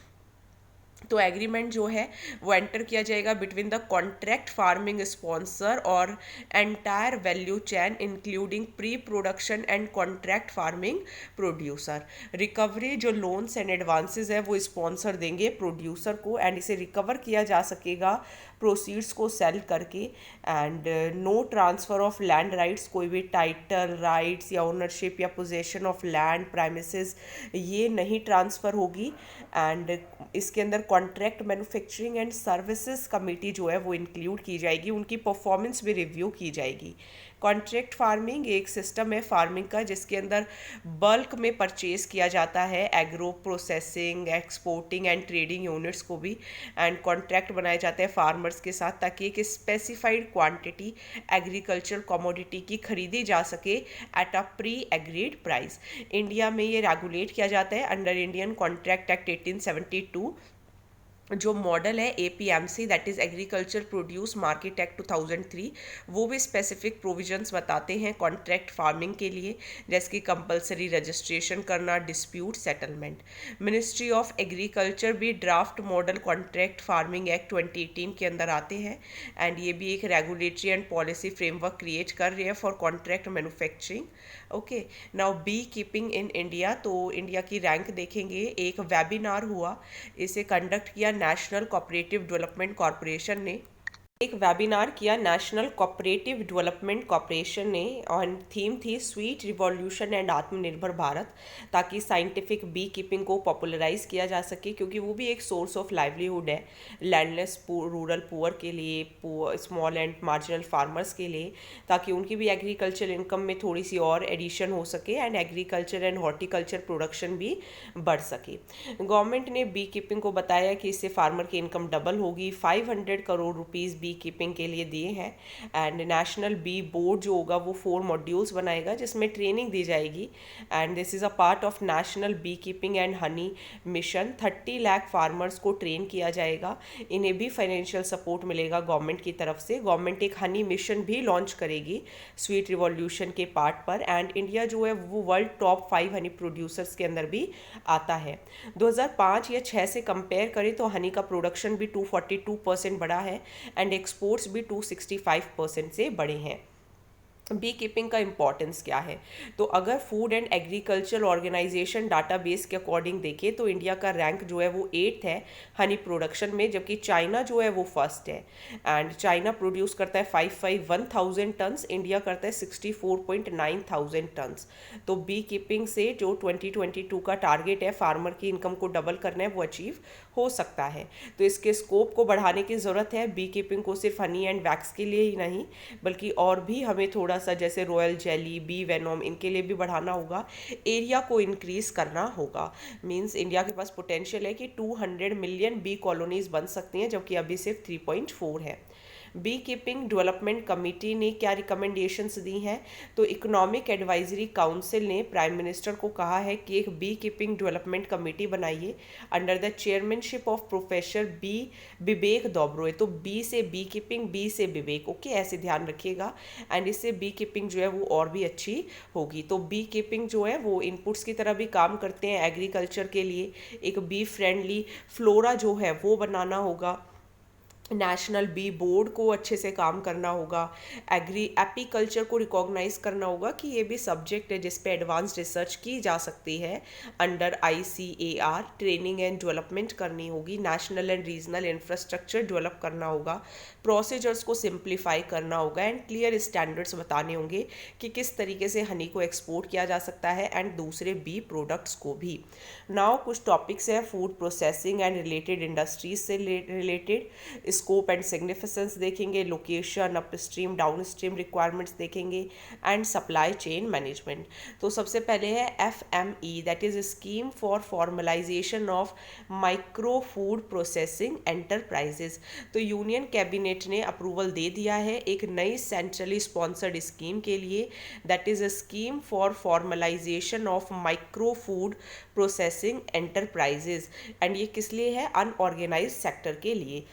तो एग्रीमेंट जो है वो एंटर किया जाएगा between the contract farming sponsor और entire value chain including pre production and contract farming producer. Recovery जो लोन्स एंड एडवांसेस है वो स्पॉन्सर देंगे प्रोड्यूसर को, एंड इसे रिकवर किया जा सकेगा प्रोसीड्स को सेल करके। And no transfer of land rights, कोई भी टाइटल राइट्स या ओनरशिप या पोजेशन ऑफ लैंड प्राइमिसेस ये नहीं ट्रांसफ़र होगी। एंड इसके अंदर contract manufacturing and services committee जो है वो इंक्लूड की जाएगी, उनकी परफॉर्मेंस भी रिव्यू की जाएगी। कॉन्ट्रैक्ट फार्मिंग एक सिस्टम है फार्मिंग का जिसके अंदर बल्क में परचेज किया जाता है agro processing, exporting and trading units को भी, एंड कॉन्ट्रैक्ट बनाए जाते हैं फार्मर्स के साथ ताकि एक स्पेसिफाइड क्वांटिटी एग्रीकल्चर कमोडिटी की खरीदी जा सके at a pre agreed price. India में ये रेगुलेट किया जाता है अंडर इंडियन कॉन्ट्रैक्ट एक्ट 1872। जो मॉडल है APMC that is agriculture produce market act 2003, वो भी स्पेसिफिक प्रोविजंस बताते हैं कॉन्ट्रैक्ट फार्मिंग के लिए, जैसे कि कंपलसरी रजिस्ट्रेशन करना, dispute settlement. Ministry of agriculture भी draft model contract farming act 2018 के अंदर आते हैं, एंड ये भी एक regulatory and policy framework create कर रहे हैं for contract manufacturing. Okay, now beekeeping in India, तो इंडिया की रैंक देखेंगे। एक वेबिनार हुआ, इसे कंडक्ट किया नेशनल कोऑपरेटिव डेवलपमेंट कॉरपोरेशन ने। एक वेबिनार किया नेशनल कोऑपरेटिव डेवलपमेंट कॉरपोरेशन ने, और थीम थी स्वीट रिवॉल्यूशन एंड आत्मनिर्भर भारत, ताकि साइंटिफिक बी कीपिंग को पॉपुलराइज किया जा सके, क्योंकि वो भी एक सोर्स ऑफ लाइवलीहुड है लैंडलेस रूरल पुअर के लिए, स्मॉल एंड मार्जिनल फार्मर्स के लिए, ताकि उनकी भी एग्रीकल्चर इनकम में थोड़ी सी और एडिशन हो सके and agriculture and horticulture production भी बढ़ सके। गवर्नमेंट ने बी कीपिंग को बताया कि इससे फार्मर की इनकम डबल होगी। 500 करोड़ रुपीज़ बी कीपिंग के लिए दिए हैं, एंड नेशनल बी बोर्ड जो होगा वो 4 मॉड्यूल्स बनाएगा जिसमें ट्रेनिंग दी जाएगी, and this is a part of national bee keeping and honey mission. 30 lakh farmers को ट्रेन किया जाएगा, इन्हें भी फाइनेंशियल सपोर्ट मिलेगा गवर्नमेंट की तरफ से। गवर्नमेंट एक हनी मिशन भी लॉन्च करेगी स्वीट रिवॉल्यूशन के पार्ट पर, एंड इंडिया जो है वो वर्ल्ड टॉप 5 हनी प्रोड्यूसर्स के अंदर भी आता है। 2005 या 6 से कंपेयर करें तो हनी का प्रोडक्शन भी 242% बढ़ा है, एंड एक्सपोर्ट्स भी 265% से बढ़े हैं। बी कीपिंग का इम्पॉर्टेंस क्या है, तो अगर food and agriculture organisation database के अकॉर्डिंग देखें तो इंडिया का रैंक जो है वो 8th है हनी प्रोडक्शन में, जबकि चाइना जो है वो फर्स्ट है। एंड चाइना प्रोड्यूस करता है 551,000 टन्स, इंडिया करता है 64,900 टन्स। तो बी कीपिंग से जो 2022 का टारगेट है फार्मर की इनकम को डबल करना है वो अचीव हो सकता है। तो इसके स्कोप को बढ़ाने की ज़रूरत है। बी कीपिंग को सिर्फ हनी एंड वैक्स के लिए ही नहीं बल्कि और भी हमें थोड़ा सा जैसे रॉयल जेली, बी वेनोम, इनके लिए भी बढ़ाना होगा, एरिया को इंक्रीज करना होगा। मींस इंडिया के पास पोटेंशियल है कि 200 मिलियन बी कॉलोनीज बन सकती हैं, जबकि अभी सिर्फ 3.4 है। बी कीपिंग डेवलपमेंट कमेटी ने क्या रिकमेंडेशंस दी हैं, तो इकोनॉमिक एडवाइजरी काउंसिल ने प्राइम मिनिस्टर को कहा है कि एक बी कीपिंग डेवलपमेंट कमेटी बनाइए under the chairmanship of professor Vivek Debroy. तो बी से बी कीपिंग, बी से विवेक, ओके, ऐसे ध्यान रखिएगा, एंड इससे बी कीपिंग जो है वो और भी अच्छी होगी। तो बी कीपिंग जो है वो इनपुट्स की तरह भी काम करते हैं एग्रीकल्चर के लिए। एक बी फ्रेंडली फ्लोरा जो है वो बनाना होगा, नेशनल बी बोर्ड को अच्छे से काम करना होगा, एपीकल्चर को रिकॉग्नाइज करना होगा कि ये भी सब्जेक्ट है जिस पे एडवांस रिसर्च की जा सकती है under ICAR। Training and development करनी होगी, national and regional infrastructure develop करना होगा, प्रोसीजर्स को सिंप्लीफाई करना होगा, एंड क्लियर स्टैंडर्ड्स बताने होंगे कि किस तरीके से हनी को एक्सपोर्ट किया जा सकता है एंड दूसरे बी प्रोडक्ट्स को भी। नाउ कुछ टॉपिक्स है food processing and related industries से रिलेटेड, स्कोप एंड सिग्निफिकेंस देखेंगे, लोकेशन, अपस्ट्रीम डाउनस्ट्रीम रिक्वायरमेंट्स देखेंगे, एंड सप्लाई चेन मैनेजमेंट। तो सबसे पहले है FME that is scheme for formalisation of micro food processing enterprises. तो यूनियन कैबिनेट ने अप्रूवल दे दिया है एक नई सेंट्रली स्पॉन्सर्ड स्कीम के लिए, that is a scheme for formalisation of micro food processing enterprises, and ये किस लिए है, अनऑर्गेनाइज्ड सेक्टर के लिए।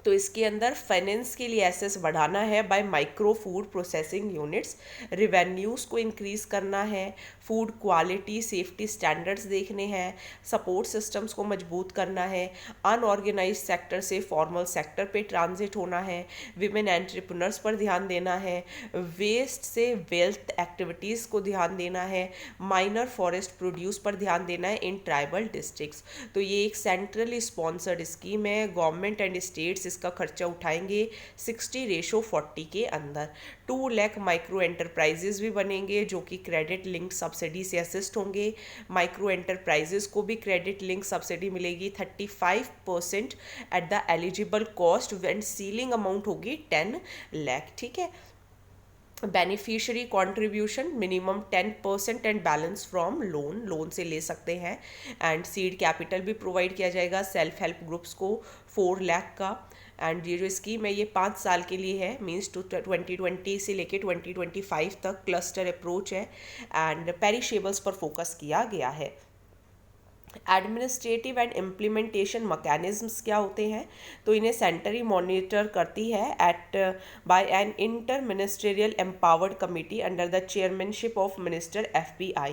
तो इसके अंदर फाइनेंस के लिए एसेस बढ़ाना है by micro food processing units, revenues को इंक्रीज़ करना है, फूड क्वालिटी सेफ्टी स्टैंडर्ड्स देखने हैं, सपोर्ट सिस्टम्स को मजबूत करना है, अनऑर्गेनाइज सेक्टर से फॉर्मल सेक्टर पे ट्रांजिट होना है, विमेन एंटरप्रेन्योर्स पर ध्यान देना है, वेस्ट से वेल्थ एक्टिविटीज़ को ध्यान देना है, माइनर फॉरेस्ट प्रोड्यूस पर ध्यान देना है इन ट्राइबल डिस्ट्रिक्ट्स। तो ये एक सेंट्रली स्पॉन्सर्ड स्कीम है, गवर्नमेंट एंड स्टेट्स इसका खर्चा उठाएंगे 60:40 के अंदर। 2 लाख माइक्रो एंटरप्राइजेज भी बनेंगे जो कि क्रेडिट लिंक्ड सब्सिडी से असिस्ट होंगे। माइक्रो एंटरप्राइजेज को भी क्रेडिट लिंक सब्सिडी मिलेगी 35% at the eligible cost and ceiling amount होगी 10 लाख। ठीक है, beneficiary contribution minimum 10% and balance from loan से ले सकते हैं। एंड सीड कैपिटल भी प्रोवाइड किया जाएगा सेल्फ हेल्प ग्रुप्स को 4 लाख का। एंड ये जो स्कीम है ये 5 साल के लिए है, मीन्स 2020 से लेके 2025 तक क्लस्टर अप्रोच है एंड पेरिशेबल्स पर फोकस किया गया है। एडमिनिस्ट्रेटिव एंड इम्प्लीमेंटेशन मैकेनिज्म्स क्या होते हैं, तो इन्हें सेंटर ही मॉनिटर करती है at by an inter ministerial empowered committee under the chairmanship of minister FBI।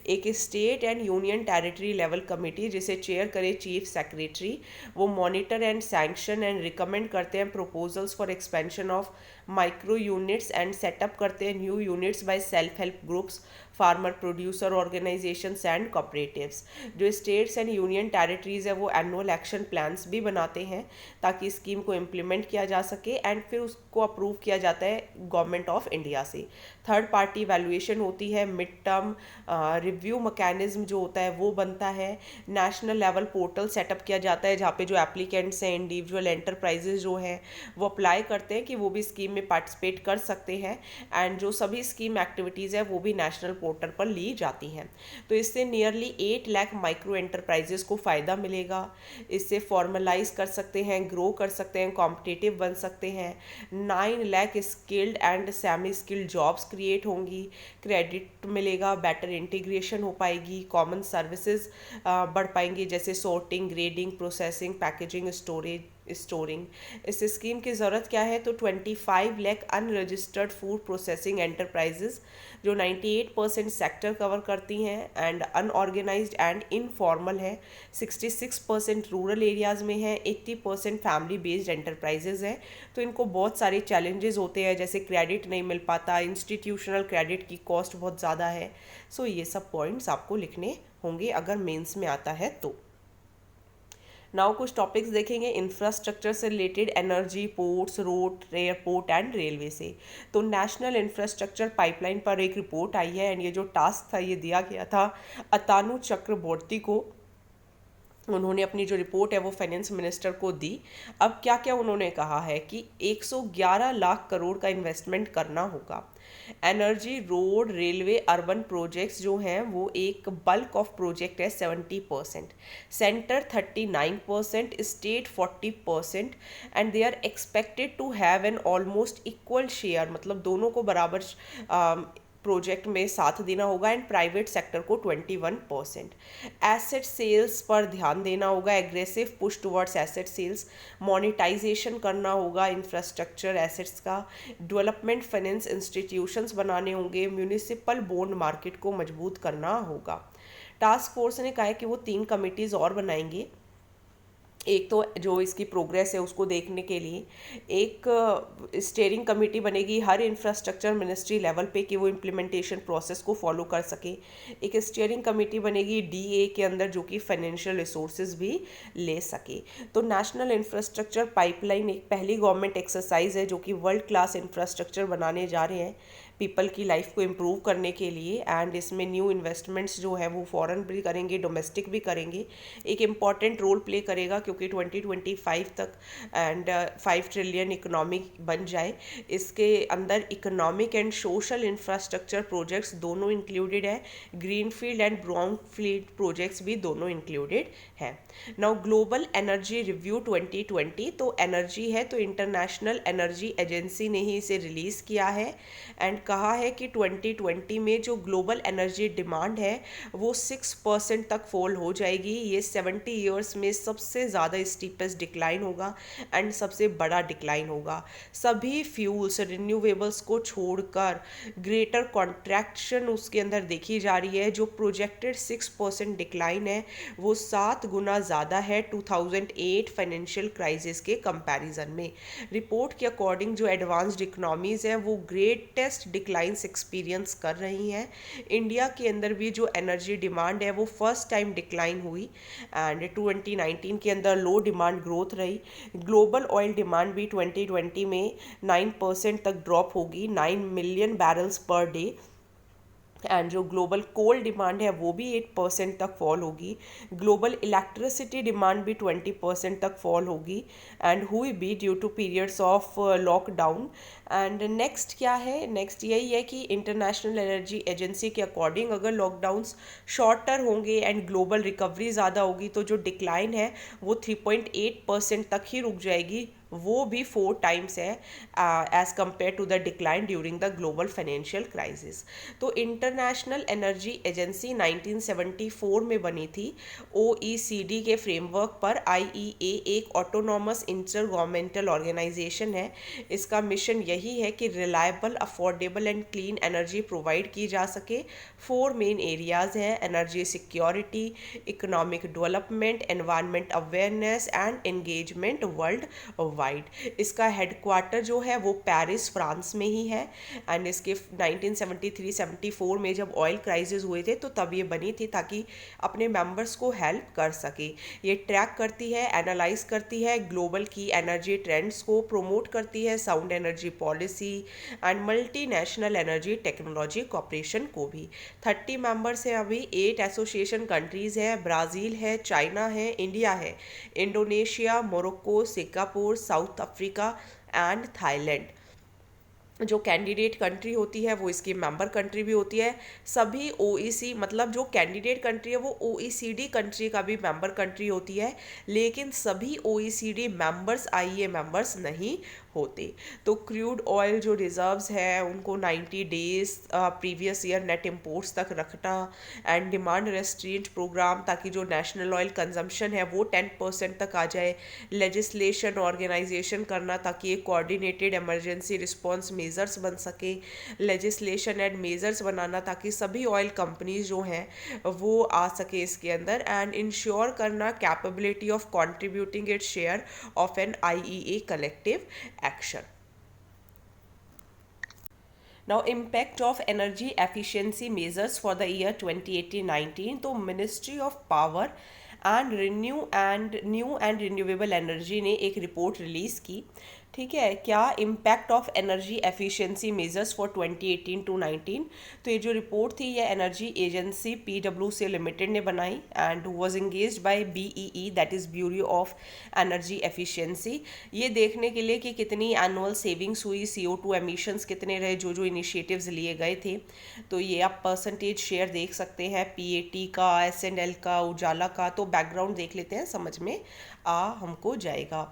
एक state and union territory level committee जिसे चेयर करे चीफ सेक्रेटरी, वो monitor and sanction and recommend करते हैं proposals for expansion of micro units and setup करते हैं new units by self help groups, farmer producer organisations and cooperatives. जो states and union territories है वो annual action plans भी बनाते हैं ताकि स्कीम को इम्प्लीमेंट किया जा सके एंड फिर उसको अप्रूव किया जाता है गवर्नमेंट ऑफ इंडिया से। थर्ड पार्टी इवैल्यूएशन होती है, मिड टर्म रिव्यू मैकेनिज्म जो होता है वो बनता है, नेशनल लेवल पोर्टल सेटअप किया जाता है जहाँ पे जो एप्लीकेंट्स हैं इंडिविजुअल एंटरप्राइजेज जो हैं वो अप्लाई करते हैं कि वो भी स्कीम में पार्टिसिपेट कर सकते हैं एंड जो सभी स्कीम एक्टिविटीज़ है वो भी नेशनल पोर्टल पर ली जाती हैं। तो इससे नियरली 8 लाख माइक्रो एंटरप्राइजेस को फ़ायदा मिलेगा। इससे फॉर्मलाइज कर सकते हैं, ग्रो कर सकते हैं, कॉम्पिटिटिव बन सकते हैं। 9 lakh skilled and semi skilled jobs create होंगी, क्रेडिट मिलेगा, बेटर इंटीग्रेशन हो पाएगी, कॉमन सर्विसेज बढ़ पाएंगी जैसे sorting, grading, processing, packaging, storing. इस स्कीम की ज़रूरत क्या है, तो 25 lakh unregistered food processing enterprises जो 98% सेक्टर कवर करती हैं एंड अनऑर्गेनाइज्ड एंड इनफॉर्मल है, 66% रूरल एरियाज़ में है, 80% फैमिली बेस्ड एंटरप्राइजेज हैं। तो इनको बहुत सारे चैलेंजेस होते हैं जैसे क्रेडिट नहीं मिल पाता, इंस्टीट्यूशनल क्रेडिट की कॉस्ट बहुत ज़्यादा है। सो ये सब पॉइंट्स आपको लिखने होंगे अगर मेंस में आता है तो। नाउ कुछ टॉपिक्स देखेंगे इंफ्रास्ट्रक्चर से related, energy, ports, road, airport and railway से। तो नेशनल इंफ्रास्ट्रक्चर पाइपलाइन पर एक रिपोर्ट आई है एंड ये जो टास्क था ये दिया गया था अतानु चक्रबोर्ती को। उन्होंने अपनी जो रिपोर्ट है वो फाइनेंस मिनिस्टर को दी। अब क्या क्या उन्होंने कहा है कि 111 लाख करोड़ का इन्वेस्टमेंट करना होगा। Energy, road, railway, urban projects जो हैं वो एक बल्क ऑफ प्रोजेक्ट है 70%, centre 39%, state 40% and they are expected to have an almost equal share, मतलब दोनों को बराबर प्रोजेक्ट में साथ देना होगा एंड प्राइवेट सेक्टर को 21%। एसेट सेल्स पर ध्यान देना होगा, aggressive push towards asset sales, monetisation करना होगा इंफ्रास्ट्रक्चर एसेट्स का, डेवलपमेंट फाइनेंस इंस्टीट्यूशंस बनाने होंगे, म्यूनिसिपल बॉन्ड मार्केट को मजबूत करना होगा। टास्क फोर्स ने कहा है कि वो 3 कमिटीज़ और बनाएंगे, एक तो जो इसकी प्रोग्रेस है उसको देखने के लिए, एक स्टीयरिंग कमेटी बनेगी हर इंफ्रास्ट्रक्चर मिनिस्ट्री लेवल पे कि वो इम्प्लीमेंटेशन प्रोसेस को फॉलो कर सके, एक स्टीयरिंग कमेटी बनेगी DA के अंदर जो कि फाइनेंशियल रिसोर्सेज भी ले सके। तो नेशनल इंफ्रास्ट्रक्चर पाइपलाइन एक पहली गवर्नमेंट एक्सरसाइज है जो कि वर्ल्ड क्लास इंफ्रास्ट्रक्चर बनाने जा रहे हैं पीपल की लाइफ को इम्प्रूव करने के लिए एंड इसमें न्यू इन्वेस्टमेंट्स जो है वो फॉरेन भी करेंगे, डोमेस्टिक भी करेंगे, एक इम्पॉर्टेंट रोल प्ले करेगा क्योंकि 2025 तक एंड 5 ट्रिलियन इकोनॉमी बन जाए। इसके अंदर economic and social infrastructure projects दोनों इंक्लूडेड है, green field and brown field projects भी दोनों इंक्लूडेड हैं। नाउ ग्लोबल एनर्जी रिव्यू 2020, तो एनर्जी है तो इंटरनेशनल एनर्जी एजेंसी ने ही इसे रिलीज़ किया है एंड कहा है कि 2020 में जो ग्लोबल एनर्जी डिमांड है वो 6% तक फॉल हो जाएगी। ये 70 ईयर्स में सबसे ज़्यादा स्टीपेस्ट डिक्लाइन होगा एंड सबसे बड़ा डिक्लाइन होगा। सभी फ्यूल्स रिन्यूएबल्स को छोड़कर ग्रेटर कॉन्ट्रैक्शन उसके अंदर देखी जा रही है। जो प्रोजेक्टेड 6% डिक्लाइन है वो 7 गुना ज़्यादा है 2008 फाइनेंशियल क्राइसिस के कंपैरिजन में। रिपोर्ट के अकॉर्डिंग जो एडवांस्ड इकोनॉमीज़ हैं वो ग्रेटेस्ट डिक्लाइंस एक्सपीरियंस कर रही हैं। इंडिया के अंदर भी जो एनर्जी डिमांड है वो फर्स्ट टाइम डिक्लाइन हुई एंड 2019 के अंदर लो डिमांड ग्रोथ रही। ग्लोबल ऑयल डिमांड भी 2020 में 9% तक ड्रॉप होगी, 9 million barrels per day. And जो ग्लोबल कोल डिमांड है वो भी 8% तक फॉल होगी। ग्लोबल इलेक्ट्रिसिटी डिमांड भी 20% तक फॉल होगी एंड हुई भी due to periods of lockdown. And next क्या है, नेक्स्ट यही है कि इंटरनेशनल एनर्जी एजेंसी के अकॉर्डिंग अगर लॉकडाउन्स शॉर्टर होंगे एंड ग्लोबल रिकवरी ज़्यादा होगी तो जो डिक्लाइन है वो 3.8% तक ही रुक जाएगी, वो भी 4 टाइम्स है as compare to the decline during the global financial crisis. तो इंटरनेशनल एनर्जी एजेंसी 1974 में बनी थी। OECD के फ्रेमवर्क पर IEA एक ऑटोनॉमस इंटर गवर्नमेंटल ऑर्गेनाइजेशन है। इसका मिशन यही है कि reliable, affordable and clean energy provide की जा सके। 4 मेन एरियाज हैं: energy security, economic development, environment awareness and engagement world wide. इसका हेडक्वार्टर जो है वो पेरिस फ्रांस में ही है एंड इसके 1973-74 में जब ऑयल क्राइसिस हुए थे तो तब ये बनी थी ताकि अपने मेंबर्स को हेल्प कर सके। ये ट्रैक करती है, एनालाइज करती है ग्लोबल की एनर्जी ट्रेंड्स को, प्रोमोट करती है sound energy policy and multinational energy technology cooperation को भी। 30 मेंबर्स हैं अभी, 8 एसोसिएशन कंट्रीज़ हैं, ब्राज़ील है, चाइना है, इंडिया है, Indonesia, Morocco, Singapore, South Africa and Thailand. जो कैंडिडेट कंट्री होती है वो इसकी मेंबर कंट्री भी होती है। सभी OECD मतलब जो कैंडिडेट कंट्री है वो OECD कंट्री का भी मेंबर कंट्री होती है, लेकिन सभी OECD मेंबर्स IEA मेंबर्स नहीं होते। तो क्रूड ऑयल जो रिजर्व्स है उनको 90 days previous year net imports तक रखना एंड डिमांड रेस्ट्रेंट प्रोग्राम ताकि जो नेशनल ऑयल कंजम्पशन है वो 10% तक आ जाए। लेजिस्लेशन ऑर्गेनाइजेशन करना ताकि एक कोऑर्डिनेटेड इमरजेंसी रिस्पॉन्स मेजर्स बन सके। लेजिस्लेशन एंड मेजर्स बनाना ताकि सभी ऑयल कंपनीज जो हैं वो आ सके इसके अंदर एंड इंश्योर करना capability of contributing its share of an IEA collective action. Now impact of energy efficiency measures for the year 2018-19। तो ministry of power and new and renewable energy ने एक रिपोर्ट रिलीज़ की। ठीक है, क्या impact of energy efficiency measures for 2018-19। तो ये जो रिपोर्ट थी ये एनर्जी एजेंसी PwC लिमिटेड ने बनाई and was engaged by BEE that is bureau of energy efficiency. ये देखने के लिए कि कितनी एनुअल सेविंग्स हुई, CO2 एमिशंस कितने रहे, जो जो इनिशिएटिव्स लिए गए थे। तो ये आप परसेंटेज शेयर देख सकते हैं PAT का, SNL का, उजाला का। तो बैकग्राउंड देख लेते हैं, समझ में हमको जाएगा।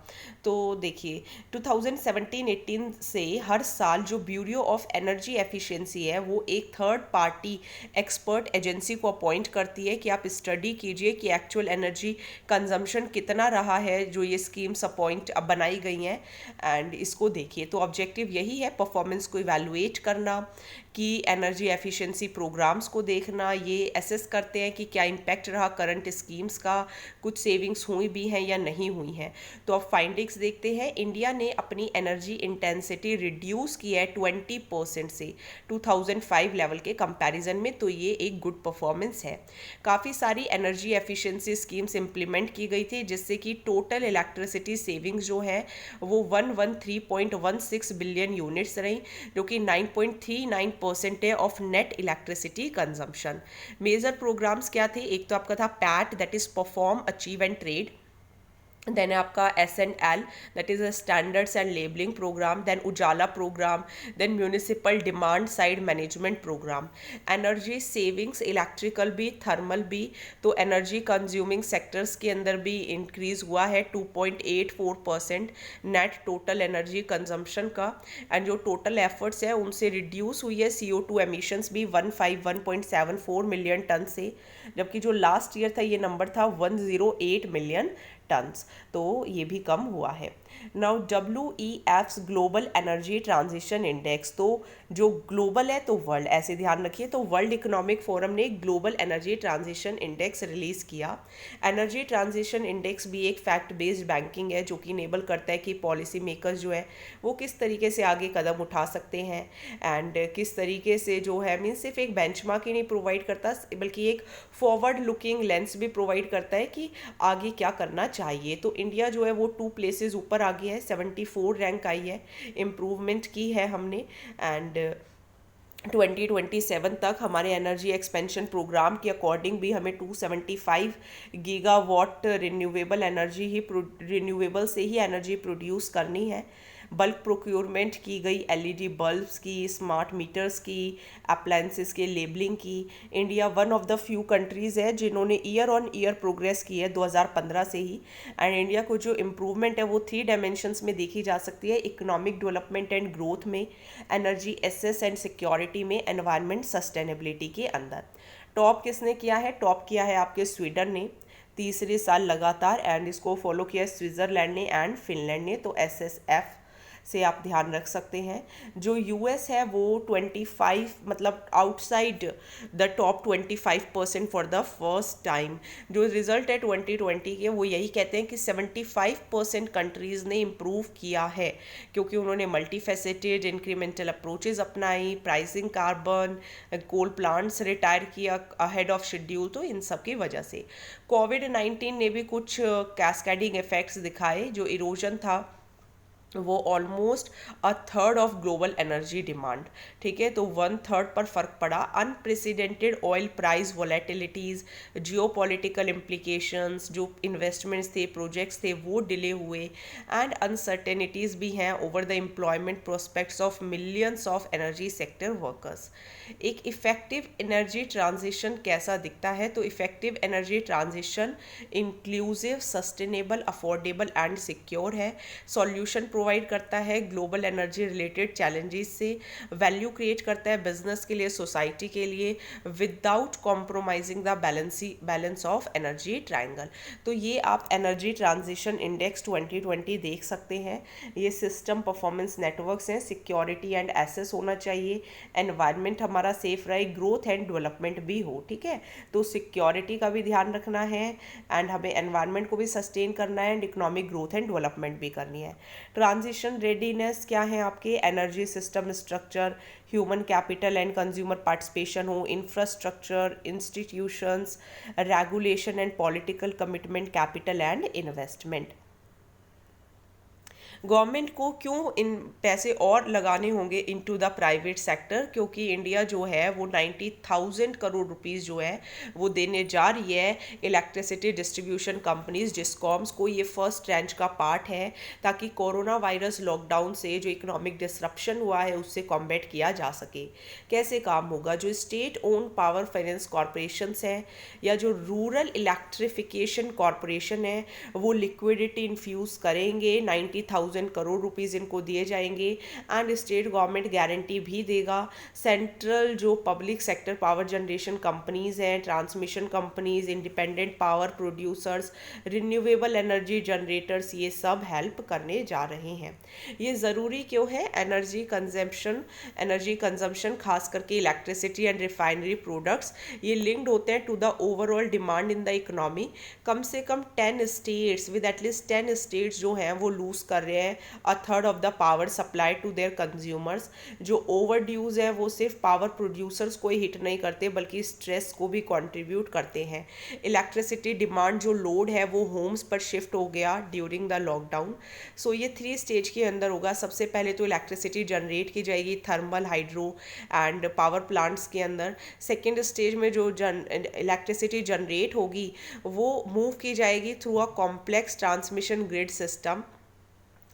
तो देखिए 2017-18 से हर साल जो ब्यूरो ऑफ एनर्जी एफिशिएंसी है वो एक थर्ड पार्टी एक्सपर्ट एजेंसी को अपॉइंट करती है कि आप स्टडी कीजिए कि एक्चुअल एनर्जी कंजम्पशन कितना रहा है जो ये स्कीम्स अब बनाई गई हैं एंड इसको देखिए। तो ऑब्जेक्टिव यही है परफॉर्मेंस को इवैल्यूएट करना, कि एनर्जी एफिशिएंसी प्रोग्राम्स को देखना, ये असेस करते हैं कि क्या इम्पैक्ट रहा करंट स्कीम्स का, कुछ सेविंग्स हुई भी हैं या नहीं हुई हैं। तो अब फाइंडिंग्स देखते हैं। इंडिया ने अपनी एनर्जी इंटेंसिटी रिड्यूस की है 20% से 2005 लेवल के कंपैरिजन में, तो ये एक गुड परफॉर्मेंस है। काफ़ी सारी एनर्जी एफिशिएंसी स्कीम्स इम्प्लीमेंट की गई थी जिससे कि टोटल इलेक्ट्रिसिटी सेविंग्स जो है वो 113.16 बिलियन यूनिट्स रही, जो कि 9.39% है of net electricity consumption. Major programmes क्या थे? एक तो आपका था PAT that is perform, achieve and trade. Then है आपका S&L, that is a standards and labelling programme, then Ujala programme, then municipal demand side management programme. Energy savings, electrical भी, thermal भी, तो एनर्जी कंज्यूमिंग सेक्टर्स के अंदर भी increase हुआ है 2.84% नेट टोटल एनर्जी कंजम्पशन का। एंड जो टोटल एफर्ट्स है उनसे रिड्यूस हुई है CO2 एमिशंस भी 151.74 मिलियन टन से, जबकि जो लास्ट ईयर था ये नंबर था 108 मिलियन टन्स, तो ये भी कम हुआ है। Now WEF's global energy transition index, तो जो ग्लोबल है तो वर्ल्ड, ऐसे ध्यान रखिए, तो वर्ल्ड इकोनॉमिक फोरम ने global energy transition index release किया। एनर्जी ट्रांजिशन इंडेक्स भी एक फैक्ट बेस्ड बैंकिंग है जो कि इनेबल करता है कि पॉलिसी मेकर्स जो है वो किस तरीके से आगे कदम उठा सकते हैं एंड किस तरीके से जो है मीन सिर्फ एक बेंचमार्क ही नहीं प्रोवाइड करता बल्कि एक फॉरवर्ड लुकिंग लेंस भी प्रोवाइड करता है कि आगे क्या करना चाहिए। तो इंडिया जो है वो 2 प्लेसेस ऊपर आ गया है, 74 रैंक आई है, इम्प्रूवमेंट की है हमने। एंड 2027 तक हमारे एनर्जी एक्सपेंशन प्रोग्राम के अकॉर्डिंग भी हमें 275 गीगावाट रिन्यूएबल से ही एनर्जी प्रोड्यूस करनी है। बल्क प्रोक्योरमेंट की गई LED बल्ब्स की, स्मार्ट मीटर्स की, अप्लायंसेस के लेबलिंग की। India one of the few countries है जिन्होंने ईयर ऑन ईयर प्रोग्रेस की है 2015 से ही। एंड इंडिया को जो इम्प्रूवमेंट है वो 3 डायमेंशंस में देखी जा सकती है, इकोनॉमिक डेवलपमेंट एंड ग्रोथ में, एनर्जी एसेस एंड सिक्योरिटी में, एनवायरनमेंट सस्टेनेबिलिटी के अंदर। टॉप किसने किया है? टॉप किया है आपके स्वीडन ने तीसरे साल लगातार, एंड इसको फॉलो किया है स्विट्ज़रलैंड ने एंड फिनलैंड ने। तो SSF से आप ध्यान रख सकते हैं। जो US है वो 25 मतलब outside the top 25% for the first time. जो रिजल्ट है 2020 के वो यही कहते हैं कि 75% कंट्रीज़ ने इम्प्रूव किया है क्योंकि उन्होंने मल्टी फैसेटेड इंक्रीमेंटल अप्रोचेज अपनाई, प्राइसिंग कार्बन, कोल प्लांट्स रिटायर किया अहेड ऑफ शेड्यूल, तो इन सब की वजह से। कोविड-19 ने भी कुछ कैस्केडिंग इफेक्ट्स दिखाए। जो इरोजन था वो almost 1/3 of global energy demand, ठीक है, तो 1/3 पर फर्क पड़ा। Unprecedented oil price volatilities, geopolitical implications, जो इन्वेस्टमेंट्स थे, प्रोजेक्ट्स थे, वो डिले हुए, एंड अनसर्टेनिटीज़ भी हैं over the employment prospects of millions of energy sector workers. एक इफेक्टिव एनर्जी ट्रांजिशन कैसा दिखता है? तो effective energy transition inclusive, sustainable, affordable and secure है। सॉल्यूशन प्रोवाइड करता है ग्लोबल एनर्जी रिलेटेड चैलेंजेस से, वैल्यू क्रिएट करता है बिजनेस के लिए, सोसाइटी के लिए, without compromising the balance of energy triangle. तो ये आप एनर्जी ट्रांजिशन इंडेक्स 2020 देख सकते हैं। ये सिस्टम परफॉर्मेंस नेटवर्क्स हैं, सिक्योरिटी एंड एसेस होना चाहिए, एनवायरनमेंट हमारा सेफ रहे, ग्रोथ एंड डेवलपमेंट भी हो, ठीक है। तो सिक्योरिटी का भी ध्यान रखना है एंड हमें एनवायरनमेंट को भी सस्टेन करना है and economic growth and development भी करनी है। ट्रांजिशन रेडीनेस क्या है आपके? Energy system structure, human capital and consumer participation हो, infrastructure, institutions, regulation and political commitment, capital and investment. Government को क्यों इन पैसे और लगाने होंगे इनटू द प्राइवेट सेक्टर? क्योंकि इंडिया जो है वो 90,000 करोड़ रुपीस जो है वो देने जा रही है इलेक्ट्रिसिटी डिस्ट्रीब्यूशन कंपनीज डिस्कॉम्स को। ये फर्स्ट ट्रेंच का पार्ट है ताकि कोरोना वायरस लॉकडाउन से जो इकोनॉमिक डिसरप्शन हुआ है उससे कॉम्बैट किया जा सके। कैसे काम होगा? जो state own power finance corporation हैं या जो रूरल इलेक्ट्रिफिकेशन कॉरपोरेशन है वो लिक्विडिटी इन्फ्यूज़ करेंगे, 90,000 करोड़ रुपीस इनको दिए जाएंगे एंड स्टेट गवर्नमेंट गारंटी भी देगा। सेंट्रल जो public sector power generation companies हैं, transmission companies, independent power producers, renewable energy generators, ये सब हेल्प करने जा रहे हैं। ये ज़रूरी क्यों है? एनर्जी कंजम्पशन खास करके इलेक्ट्रिसिटी एंड रिफाइनरी प्रोडक्ट्स ये लिंक्ड होते हैं to the overall demand in the economy. कम से कम 10 स्टेट्स विद एटलीस्ट 10 स्टेट्स जो हैं वो लूज़ कर रहे हैं हैं 1/3 of the power supply to their consumers. जो ओवर ड्यूज है वो सिर्फ पावर प्रोड्यूसर्स को ही हिट नहीं करते बल्कि स्ट्रेस को भी कंट्रीब्यूट करते हैं। इलेक्ट्रिसिटी डिमांड जो लोड है वो होम्स पर शिफ्ट हो गया ड्यूरिंग द लॉकडाउन। सो ये 3 स्टेज के अंदर होगा। सबसे पहले तो इलेक्ट्रिसिटी जनरेट की जाएगी thermal, hydro and power plants के अंदर। सेकेंड स्टेज में जो इलेक्ट्रिसिटी जनरेट होगी वो मूव की जाएगी through a complex transmission grid system.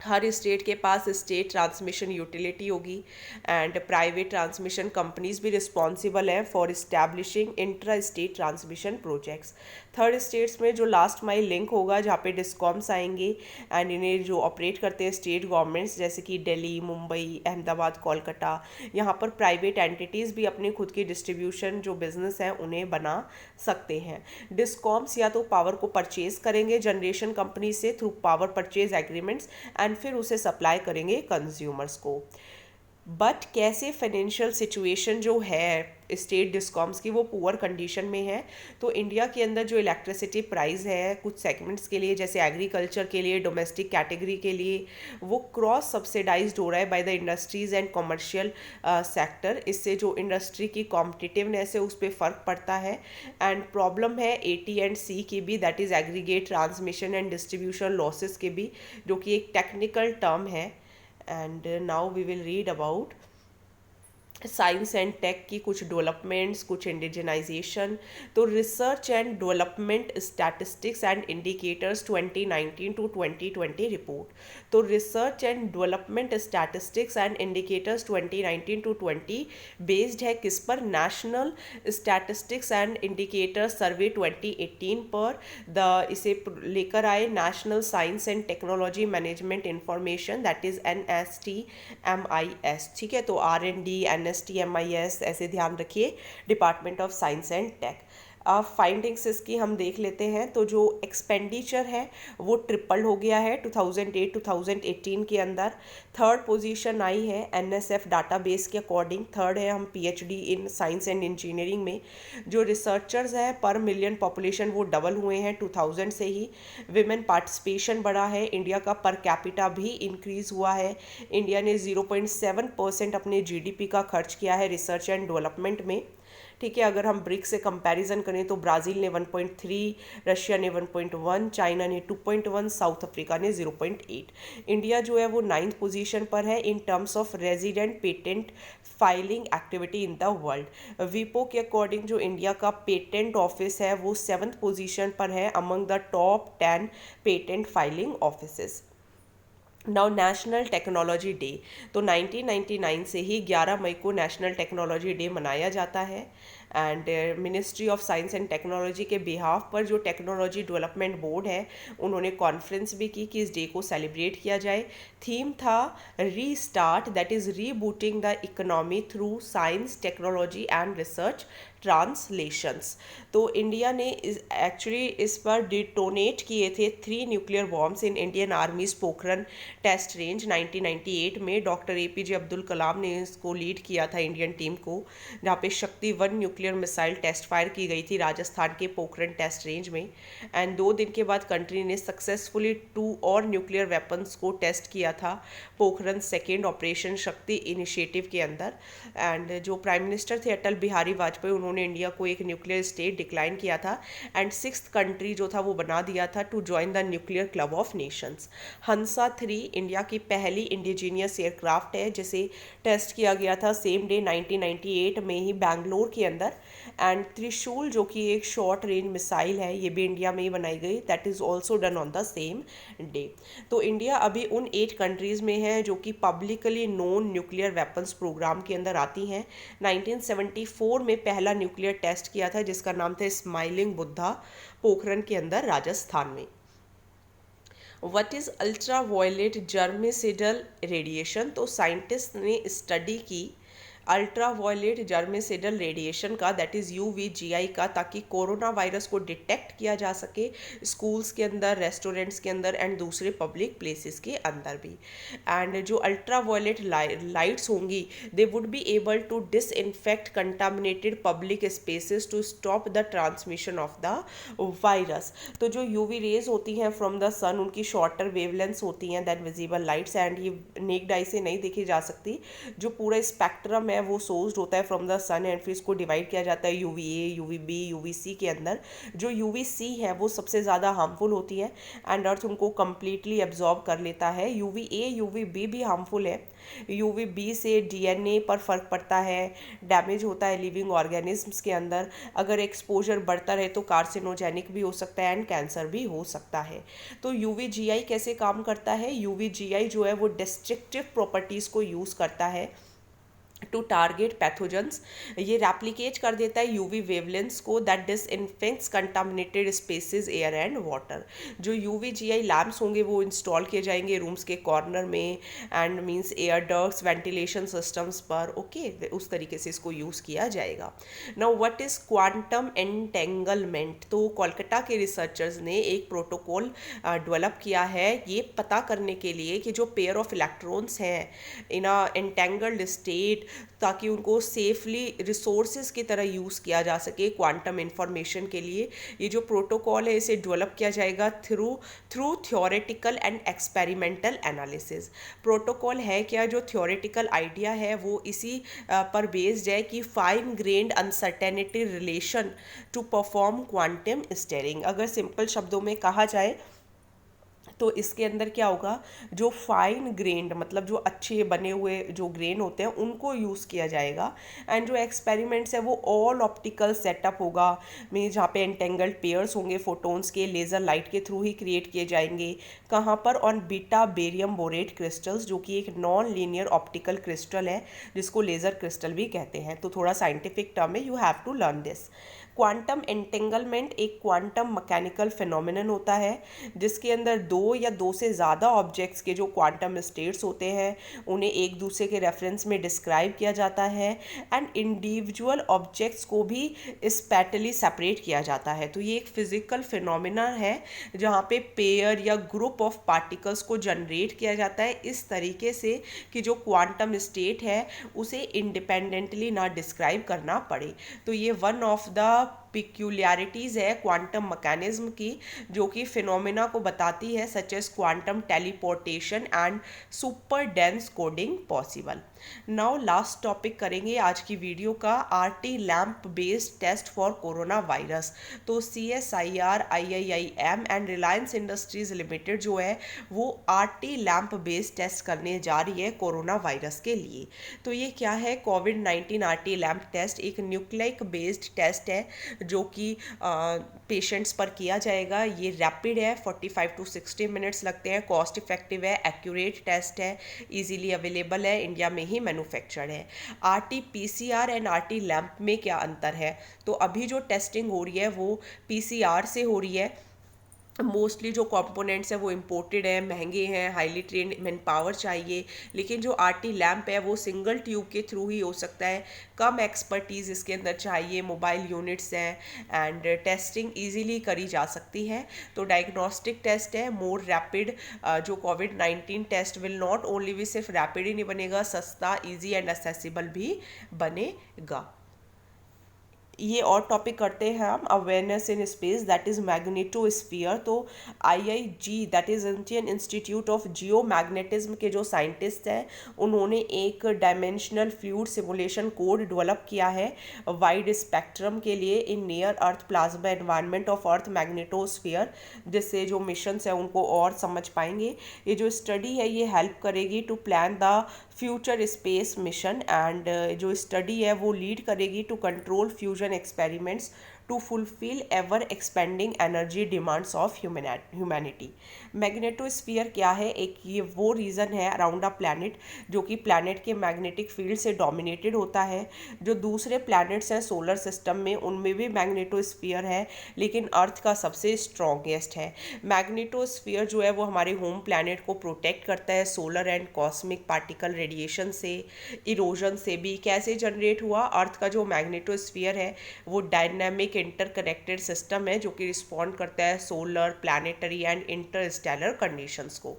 Her state के पास स्टेट ट्रांसमिशन यूटिलिटी होगी एंड प्राइवेट ट्रांसमिशन कंपनीज भी रिस्पॉन्सिबल हैं for establishing intra state transmission projects. Third states में जो लास्ट माइल लिंक होगा जहाँ पे डिस्कॉम्स आएंगे एंड इन्हें जो ऑपरेट करते हैं स्टेट गवर्नमेंट्स जैसे कि दिल्ली, मुंबई, अहमदाबाद, कोलकाता, यहाँ पर प्राइवेट एंटिटीज़ भी अपनी खुद की डिस्ट्रीब्यूशन जो बिजनेस हैं उन्हें बना सकते हैं। डिस्कॉम्स या तो पावर को परचेज करेंगे जनरेशन कंपनी से through power purchase agreements and फिर उसे सप्लाई करेंगे कंज्यूमर्स को। बट कैसे फाइनेंशियल सिचुएशन जो है स्टेट डिस्कॉम्स की वो पुअर कंडीशन में है। तो इंडिया के अंदर जो इलेक्ट्रिसिटी प्राइस है कुछ सेगमेंट्स के लिए जैसे एग्रीकल्चर के लिए, डोमेस्टिक कैटेगरी के लिए वो क्रॉस सब्सिडाइज्ड हो रहा है by the industries and commercial sector. इससे जो इंडस्ट्री की कॉम्पिटिटिवनेस है उस पर फ़र्क पड़ता है। एंड प्रॉब्लम है AT&C की भी, that is aggregate transmission and distribution losses के भी, जो कि एक टेक्निकल टर्म है। And now we will read about science and tech की कुछ डेवलपमेंट्स, कुछ इंडिजनाइजेशन। तो research and development statistics and indicators 2019 to 2020 report. तो research and development statistics and indicators 2019 to 20 based है किस पर? National statistics and indicators survey 2018 पर। इसे लेकर आए national science and technology management information, that is NSTMIS। ठीक है, तो R&D, NSTMIS ऐसे ध्यान रखिए, department of science and tech. Findings इसकी हम देख लेते हैं। तो जो एक्सपेंडिचर है वो ट्रिपल हो गया है 2008-2018 के अंदर। थर्ड पोजीशन आई है NSF डाटाबेस के अकॉर्डिंग। थर्ड है हम PhD in science and engineering में। जो रिसर्चर्स हैं पर मिलियन पॉपुलेशन वो डबल हुए हैं 2000 से ही। विमेन पार्टिसिपेशन बढ़ा है। इंडिया का पर कैपिटा भी इंक्रीज़ हुआ है। इंडिया ने 0.7% अपने GDP का खर्च किया है रिसर्च एंड डेवलपमेंट में। ठीक है, अगर हम ब्रिक्स से कंपैरिजन करें तो ब्राज़ील ने 1.3, रशिया ने 1.1, चाइना ने 2.1, साउथ अफ्रीका ने 0.8। इंडिया जो है वो 9th पोजीशन पर है in terms of resident patent filing activity in the world. वीपो के अकॉर्डिंग जो इंडिया का पेटेंट ऑफिस है वो 7th पोजीशन पर है among the top 10 patent filing offices. Now national technology day. तो 1999 से ही 11 मई को नेशनल टेक्नोलॉजी डे मनाया जाता है। And ministry of science and technology के बिहाफ पर जो टेक्नोलॉजी डेवलपमेंट बोर्ड है उन्होंने कॉन्फ्रेंस भी की कि इस डे को सेलिब्रेट किया जाए। थीम था restart, that is rebooting the economy through science, technology and research translations. तो इंडिया ने एक्चुअली इस पर डिटोनेट किए थे 3 nuclear bombs in Indian armies Pokhran test range 1998 में। डॉक्टर APJ अब्दुल कलाम ने इसको लीड किया था इंडियन टीम को, जहाँ पे शक्ति 1 न्यूक्लियर मिसाइल टेस्ट फायर की गई थी राजस्थान के पोखरन टेस्ट रेंज में। एंड 2 दिन के बाद कंट्री ने सक्सेसफुली 2 और न्यूक्लियर वेपन्स को टेस्ट किया था पोखरन सेकेंड ऑपरेशन शक्ति इनिशिएटिव के अंदर। एंड जो प्राइम मिनिस्टर थे अटल बिहारी वाजपेयी, उन्होंने इंडिया को एक न्यूक्लियर स्टेट डिक्लाइन किया था एंड 6th कंट्री जो था वो बना दिया था to join the nuclear club of nations. Hansa 3 India की पहली इंडिजीनियस एयरक्राफ्ट है जिसे टेस्ट किया गया था सेम डे 1998 में ही बैंगलोर के अंदर। एंड त्रिशूल जो कि एक शॉर्ट रेंज मिसाइल है ये भी इंडिया में ही बनाई गई, that is also done on the same day. तो इंडिया अभी उन 8 कंट्रीज़ में है जो कि publicly known nuclear weapons program के अंदर आती हैं। 1974 में पहला न्यूक्लियर टेस्ट किया था जिसका नाम था स्माइलिंग बुद्धा, पोखरन के अंदर राजस्थान में। What is ultraviolet germicidal radiation? तो साइंटिस्ट ने स्टडी की अल्ट्रा वायलेट जर्मिसिडल रेडिएशन का, दैट इज़ UVGI का, ताकि कोरोना वायरस को डिटेक्ट किया जा सके स्कूल्स के अंदर, रेस्टोरेंट्स के अंदर एंड दूसरे पब्लिक प्लेसेस के अंदर भी। एंड जो अल्ट्रा वायलेट लाइट्स होंगी they would be able to disinfect contaminated public spaces to stop the transmission of the virus. तो जो UV रेज होती हैं फ्रॉम द सन, उनकी शॉर्टर वेवलेंथ्स होती हैं दैन विजिबल लाइट्स, एंड ये नेक्ड आई से नहीं देखी जा सकती। जो पूरा स्पेक्ट्रम है वो सोर्स्ड होता है फ्रॉम द सन एंड फिर इसको डिवाइड किया जाता है UVA, UVB, UVC के अंदर। जो UVC है वो सबसे ज़्यादा हार्मफुल होती है एंड अर्थ उनको कम्प्लीटली एब्जॉर्ब कर लेता है। UVA, UVB भी हार्मफुल है। UVB से DNA पर फर्क पड़ता है, डैमेज होता है लिविंग ऑर्गेनिजम्स के अंदर। अगर एक्सपोजर बढ़ता रहे तो कार्सिनोजेनिक भी हो सकता है एंड कैंसर भी हो सकता है। तो UVGI कैसे काम करता है? UVGI जो है वो डिस्ट्रक्टिव प्रॉपर्टीज़ को यूज़ करता है टू टारगेट पैथोजेंस। ये रेप्लिकेट कर देता है UV वेवलेंस को that disinfects contaminated spaces, air and water. जो UVGI लैम्प्स होंगे वो इंस्टॉल किए जाएंगे रूम्स के कॉर्नर में एंड means air ducts, ventilation systems पर। ओके, उस तरीके से इसको यूज़ किया जाएगा। Now what is quantum entanglement? तो कोलकाता के रिसर्चर्स ने एक प्रोटोकॉल डेवलप किया है ये पता करने के लिए कि जो पेयर ऑफ इलेक्ट्रॉन्स हैं इन अ एंटेंगल्ड स्टेट, ताकि उनको सेफली रिसोर्सेज की तरह यूज़ किया जा सके क्वांटम इंफॉर्मेशन के लिए। ये जो प्रोटोकॉल है इसे डेवलप किया जाएगा through theoretical and experimental analysis. Protocol है क्या? जो थ्योरेटिकल आइडिया है वो इसी पर बेस्ड है कि fine grained uncertainty relation to perform quantum steering. अगर सिंपल शब्दों में कहा जाए तो इसके अंदर क्या होगा, जो फाइन ग्रेन्ड मतलब जो अच्छे बने हुए जो ग्रेन होते हैं उनको यूज़ किया जाएगा। एंड जो एक्सपेरिमेंट्स है वो ऑल ऑप्टिकल सेटअप होगा, मीन जहाँ पे एंटेंगल्ड पेयर्स होंगे फोटोन्स के, लेज़र लाइट के थ्रू ही क्रिएट किए जाएंगे। कहाँ पर? On beta barium borate crystals, जो कि एक नॉन लीनियर ऑप्टिकल क्रिस्टल है जिसको लेज़र क्रिस्टल भी कहते हैं। तो थोड़ा साइंटिफिक टर्म है, you have to learn this. Quantum entanglement एक क्वांटम मैकेनिकल फिनोमिनन होता है जिसके अंदर दो या दो से ज़्यादा ऑब्जेक्ट्स के जो क्वांटम स्टेट्स होते हैं उन्हें एक दूसरे के रेफरेंस में डिस्क्राइब किया जाता है एंड इंडिविजुअल ऑब्जेक्ट्स को भी स्पैटली सेपरेट किया जाता है। तो ये एक फिजिकल फिनोमिना है जहाँ पे पेयर या ग्रुप ऑफ पार्टिकल्स को जनरेट किया जाता है इस तरीके से कि जो क्वांटम स्टेट है उसे इंडिपेंडेंटली ना डिस्क्राइब करना पड़े। तो ये वन ऑफ द पिक्यूलियरिटीज़ है क्वांटम मैकेनिज्म की, जो कि फिनोमेना को बताती है such as quantum teleportation and super dense coding possible. Now last topic करेंगे आज की वीडियो का, RT lamp based test for corona virus. तो CSIR, IIIM and Reliance Industries Limited जो है वो RT लैम्प बेस्ड टेस्ट करने जा रही है कोरोना वायरस के लिए। तो ये क्या है? कोविड-19 RT लैम्प टेस्ट एक न्यूक्लिक बेस्ड टेस्ट है जो कि पेशेंट्स पर किया जाएगा। ये रैपिड है, 45 to 60 मिनट्स लगते हैं, कॉस्ट इफेक्टिव है, एक्यूरेट टेस्ट है, इजीली अवेलेबल है, इंडिया में ही मैन्युफैक्चर्ड है। RT-PCR एंड RT लैम्प में क्या अंतर है? तो अभी जो टेस्टिंग हो रही है वो PCR से हो रही है। मोस्टली जो कंपोनेंट्स हैं वो इम्पोर्टेड हैं, महंगे हैं, हाईली ट्रेंड मैन पावर चाहिए। लेकिन जो RT लैम्प है वो सिंगल ट्यूब के थ्रू ही हो सकता है, कम एक्सपर्टीज़ इसके अंदर चाहिए, मोबाइल यूनिट्स हैं एंड टेस्टिंग इजीली करी जा सकती है। तो डायग्नोस्टिक टेस्ट है, मोर रैपिड। जो कोविड-19 टेस्ट विल नॉट ओनली भी सिर्फ रैपिड ही नहीं बनेगा, सस्ता, ईजी एंड एक्सेसिबल भी बनेगा। ये और टॉपिक करते हैं हम, awareness in space that is magnetosphere. तो IIG that is Indian institute of geo magnetism के जो साइंटिस्ट हैं उन्होंने एक dimensional fluid simulation code develop किया है वाइड स्पेक्ट्रम के लिए in near earth plasma environment of earth magnetosphere, जिससे जो मिशंस हैं उनको और समझ पाएंगे। ये जो स्टडी है ये हेल्प करेगी to plan the future space mission and जो स्टडी है वो लीड करेगी to control fusion experiments to fulfil ever expanding energy demands of humanity. Magnetosphere क्या है? एक ये वो रीज़न है अराउंड अ प्लैनेट जो कि प्लैनेट के मैग्नेटिक फील्ड से डोमिनेटेड होता है। जो दूसरे प्लैनेट्स हैं सोलर सिस्टम में उनमें भी मैग्नेटोस्फीयर है, लेकिन अर्थ का सबसे स्ट्रॉन्गेस्ट है। मैग्नेटोस्फीयर जो है वो हमारे होम प्लैनेट को प्रोटेक्ट करता है solar and cosmic particle radiation से, इरोजन से भी। कैसे जनरेट हुआ? अर्थ का जो मैग्नेटोस्फीयर है वो डायनामिक इंटरकनेक्टेड सिस्टम है जो कि रिस्पॉन्ड करता है solar, planetary and interstellar conditions को।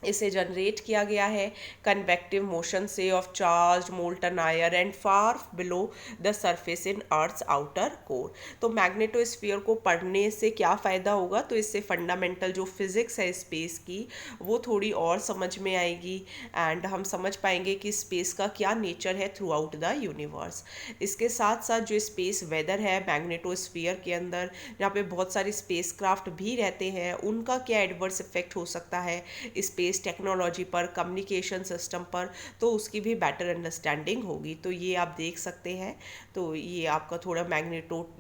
इसे जनरेट किया गया है कन्वेक्टिव मोशन से of charge molten iron and far below the surface in earth's outer core. तो मैग्नेटोस्फीयर को पढ़ने से क्या फ़ायदा होगा? तो इससे फंडामेंटल जो फिज़िक्स है स्पेस की वो थोड़ी और समझ में आएगी एंड हम समझ पाएंगे कि स्पेस का क्या नेचर है थ्रू आउट द यूनिवर्स। इसके साथ साथ जो स्पेस वेदर है मैग्नेटोस्फीयर के अंदर जहाँ पे बहुत सारे स्पेस क्राफ्ट भी रहते हैं उनका क्या एडवर्स इफेक्ट हो सकता है स्पेस टेक्नोलॉजी पर, कम्युनिकेशन सिस्टम पर, तो उसकी भी बेटर अंडरस्टैंडिंग होगी। तो ये आप देख सकते हैं। तो ये आपका थोड़ा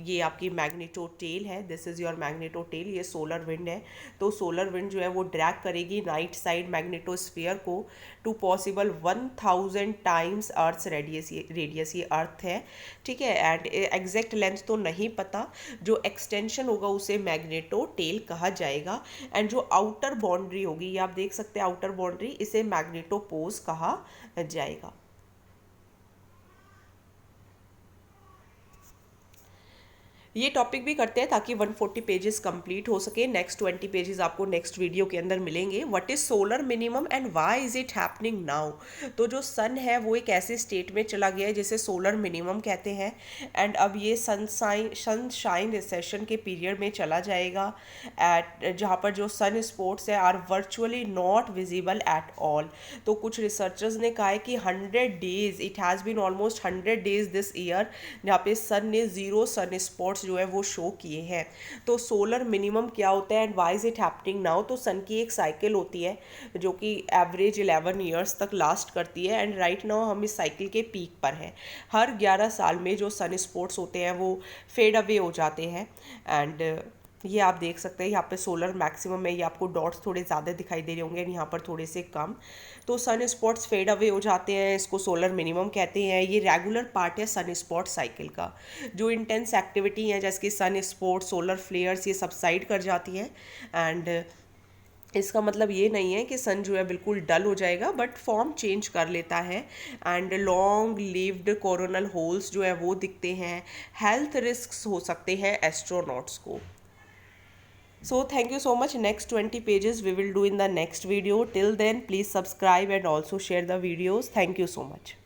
ये आपकी मैग्नेटो टेल है, this is your magneto tail. ये सोलर विंड है। तो सोलर विंड जो है वो ड्रैग करेगी राइट साइड मैग्नेटोस्फीयर को to possible 1000 times earth's radius ये अर्थ है, ठीक है। एंड एग्जैक्ट लेंथ तो नहीं पता, जो एक्सटेंशन होगा उसे मैग्नेटो टेल कहा जाएगा। एंड जो आउटर बाउंड्री होगी ये आप देख सकते हैं, आउटर बाउंड्री, इसे मैग्नेटोपोज कहा जाएगा। ये टॉपिक भी करते हैं ताकि 140 पेजेस कंप्लीट हो सके। नेक्स्ट 20 पेजेस आपको नेक्स्ट वीडियो के अंदर मिलेंगे। What is solar minimum and why is it happening now? तो जो सन है वो एक ऐसे स्टेट में चला गया है जिसे सोलर मिनिमम कहते हैं एंड अब ये सनशाइन रिसेशन के पीरियड में चला जाएगा एट जहाँ पर जो सन स्पॉट्स है are virtually not visible at all. तो कुछ रिसर्चर्स ने कहा है कि 100 days, it has been almost 100 days this year जहाँ पे सन ने 0 सन स्पॉट्स जो है वो शो किए हैं। तो सोलर मिनिमम क्या होता है and why is it happening now? तो सन की एक साइकिल होती है जो कि एवरेज 11 ईयर्स तक लास्ट करती है एंड राइट नाउ हम इस साइकिल के पीक पर हैं। हर 11 साल में जो सन स्पॉट्स होते हैं वो फेड अवे हो जाते हैं एंड ये आप देख सकते हैं यहाँ पे सोलर मैक्सिमम है, ये आपको डॉट्स थोड़े ज़्यादा दिखाई दे रहे होंगे यहाँ पर थोड़े से कम। तो सन स्पॉट्स फेड अवे हो जाते हैं, इसको सोलर मिनिमम कहते हैं। ये रेगुलर पार्ट है सन स्पॉट साइकिल का। जो इंटेंस एक्टिविटी है जैसे कि सन स्पॉट, सोलर फ्लेयर्स, ये सबसाइड कर जाती हैं एंड इसका मतलब ये नहीं है कि सन जो है बिल्कुल डल हो जाएगा, बट फॉर्म चेंज कर लेता है and long lived coronal holes जो है वो दिखते हैं। हेल्थ रिस्क्स हो सकते हैं एस्ट्रोनॉट्स को। So thank you so much. Next 20 pages we will do in the next video. Till then, please subscribe and also share the videos. Thank you so much.